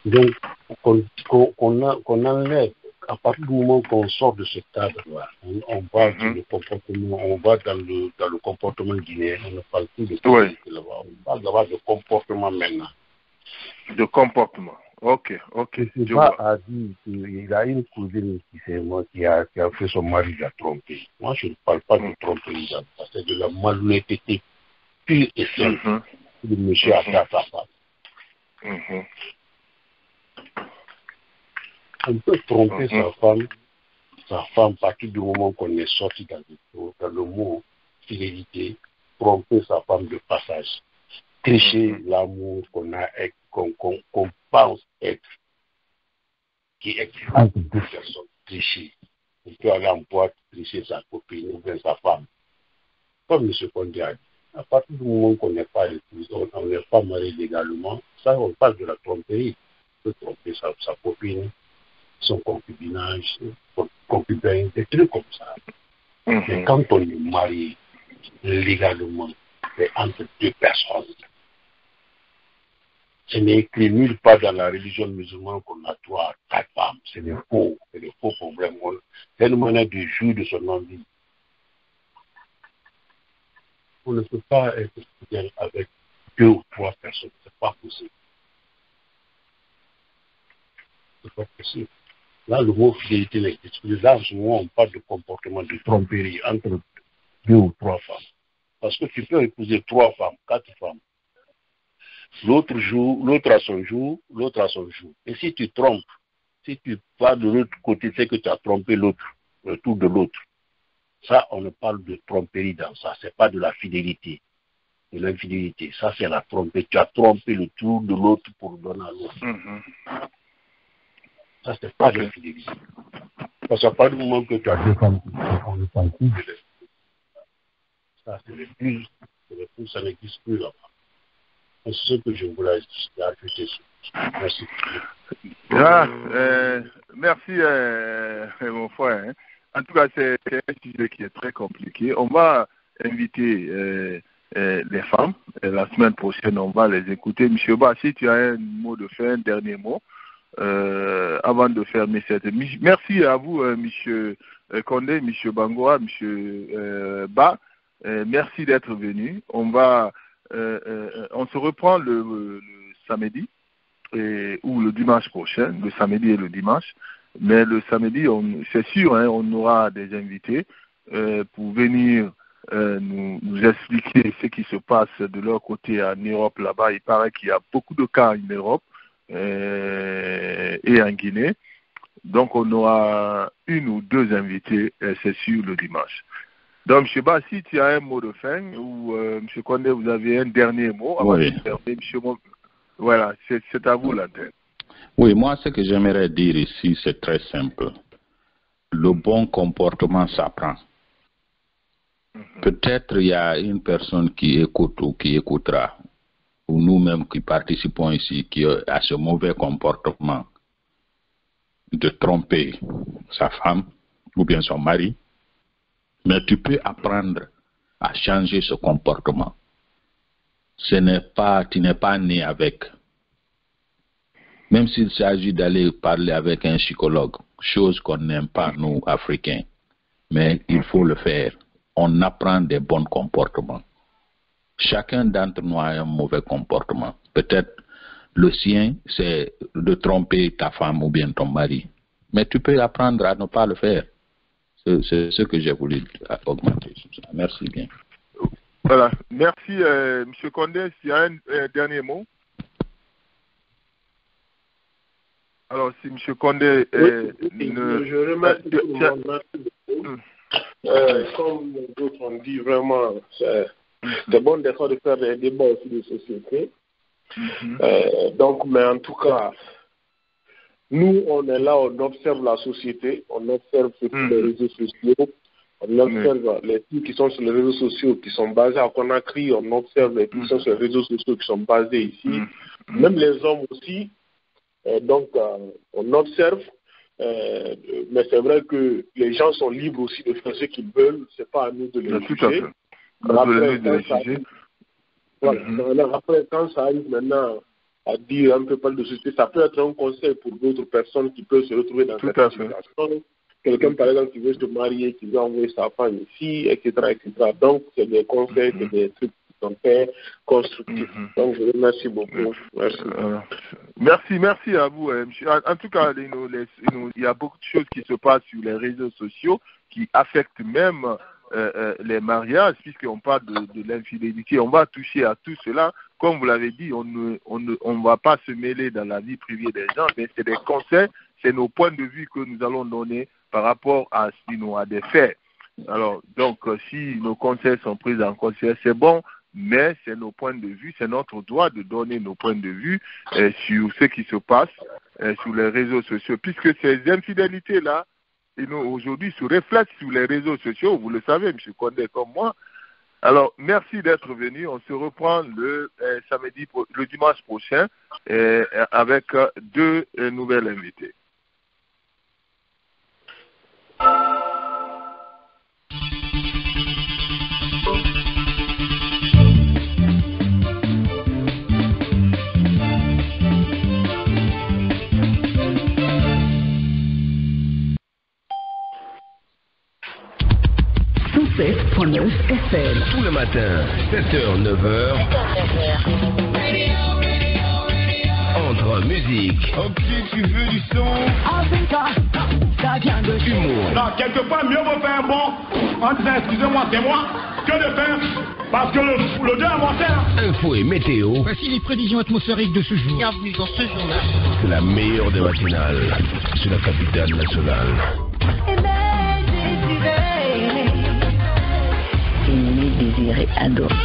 Donc, qu'on enlève, à partir du moment qu'on sort de ce cadre-là, on va dans le comportement, on va dans le comportement guinéen, on ne parle plus de fidélité là-bas, on parle d'abord de comportement maintenant. De comportement. Ok. Je a dit qu'il a une cousine qui a fait son mari la tromper. Moi, je ne parle pas de tromperie, c'est de la malhonnêteté pure et simple. Le monsieur a fait à sa femme. On peut tromper sa femme à partir du moment qu'on est sorti dans le mot fidélité, tromper sa femme de passage, tricher l'amour qu'on pense être, qui existe entre 2 personnes, tricher. On peut aller en boîte, tricher sa copine ou bien sa femme. Comme M. Condé a dit, à partir du moment qu'on n'est pas épousé, on n'est pas marié légalement, ça on parle de la tromperie. On peut tromper sa copine, son concubinage, son concubin, des trucs comme ça. Mais quand on est marié légalement, c'est entre 2 personnes. Ce n'est écrit nulle part dans la religion musulmane qu'on a 3 à 4 femmes. C'est des faux problèmes. C'est une manière de jouir de son envie. On ne peut pas être fidèle avec 2 ou 3 personnes. C'est pas possible. C'est pas possible. Là, le mot fidélité n'existe plus. Là, en ce moment, on parle de comportement de tromperie entre 2 ou 3 femmes. Parce que tu peux épouser 3 femmes, 4 femmes. L'autre a son jour, l'autre a son jour. Et si tu trompes, si tu vas de l'autre côté, c'est que tu as trompé l'autre, le tour de l'autre. Ça, on ne parle de tromperie dans ça. C'est pas de la fidélité, de l'infidélité. Ça, c'est la tromperie. Tu as trompé le tour de l'autre pour donner à l'autre. Ça, c'est pas de la fidélité. Parce qu'à partir du moment que tu as 2 femmes, on ne parle plus de l'infidélité. Ça, c'est le plus, ça n'existe plus là-bas. C'est ce que je voulais ajouter. Merci. Merci, mon frère. En tout cas, c'est un sujet qui est très compliqué. On va inviter les femmes. La semaine prochaine, on va les écouter. Monsieur Ba, si tu as un mot de fin, un dernier mot, avant de fermer cette émission. Merci à vous, Monsieur Condé, Monsieur Bangoa, Monsieur Ba. Merci d'être venu. On se reprend le samedi ou le dimanche prochain, le samedi et le dimanche. Mais le samedi, c'est sûr, on aura des invités pour venir nous expliquer ce qui se passe de leur côté en Europe là-bas. Il paraît qu'il y a beaucoup de cas en Europe et en Guinée. Donc on aura 1 ou 2 invités, c'est sûr, le dimanche. Donc, M. Ba, si tu as un mot de fin, ou M. Condé, vous avez un dernier mot avant de fermer, voilà, c'est à vous l'antenne. Oui, moi, ce que j'aimerais dire ici, c'est très simple. Le bon comportement s'apprend. Peut-être il y a une personne qui écoute ou qui écoutera, ou nous-mêmes qui participons ici, qui a ce mauvais comportement de tromper sa femme ou bien son mari. Mais tu peux apprendre à changer ce comportement. Tu n'es pas né avec. Même s'il s'agit d'aller parler avec un psychologue, chose qu'on n'aime pas, nous, Africains. Mais il faut le faire. On apprend des bons comportements. Chacun d'entre nous a un mauvais comportement. Peut-être le sien, c'est de tromper ta femme ou bien ton mari. Mais tu peux apprendre à ne pas le faire. C'est ce que j'ai voulu augmenter. Merci bien. Voilà. Merci, M. Condé. S'il y a un dernier mot. Alors, si M. Condé... je remercie tout le monde. Merci beaucoup. Comme d'autres ont dit, vraiment, c'est bon de faire des débats aussi de société. Donc, mais en tout cas, nous, on est là, on observe la société, on observe les réseaux sociaux, on observe les trucs qui sont sur les réseaux sociaux qui sont basés à Conakry, on observe les trucs qui sont sur les réseaux sociaux qui sont basés ici, même les hommes aussi. Donc, on observe, mais c'est vrai que les gens sont libres aussi de faire ce qu'ils veulent, c'est pas à nous de les juger. Après, quand ça arrive maintenant à dire un peu parler de société, ça peut être un conseil pour d'autres personnes qui peuvent se retrouver dans cette situation. Quelqu'un, par exemple, qui veut se marier, qui veut envoyer sa femme ici, etc. Donc, c'est des conseils, c'est des trucs qui sont très constructifs. Donc, je vous remercie beaucoup. Merci à vous, monsieur. En tout cas, il y a beaucoup de choses qui se passent sur les réseaux sociaux qui affectent même les mariages, puisqu'on parle de l'infidélité. On va toucher à tout cela. Comme vous l'avez dit, on ne va pas se mêler dans la vie privée des gens, mais c'est des conseils, c'est nos points de vue que nous allons donner par rapport à des faits. Alors, donc, si nos conseils sont pris en considération, c'est bon, mais c'est nos points de vue, c'est notre droit de donner nos points de vue sur ce qui se passe sur les réseaux sociaux, puisque ces infidélités-là, aujourd'hui, se reflètent sur les réseaux sociaux, vous le savez, M. Condé, comme moi. Alors, merci d'être venu. On se reprend le dimanche prochain avec deux nouvelles invités. FM. Tout le matin, 7h, 9h. Entre musique. Ok, tu veux du son. Africa, ça vient de humour. Non, quelque part, mieux vaut faire bon en disant excusez-moi, c'est moi, que de faire parce que le Dieu a monté. Info et météo. Voici les prévisions atmosphériques de ce jour. Bienvenue dans ce journal. C'est la meilleure des matinales. C'est la capitale nationale. Aimé, désiré, adoré.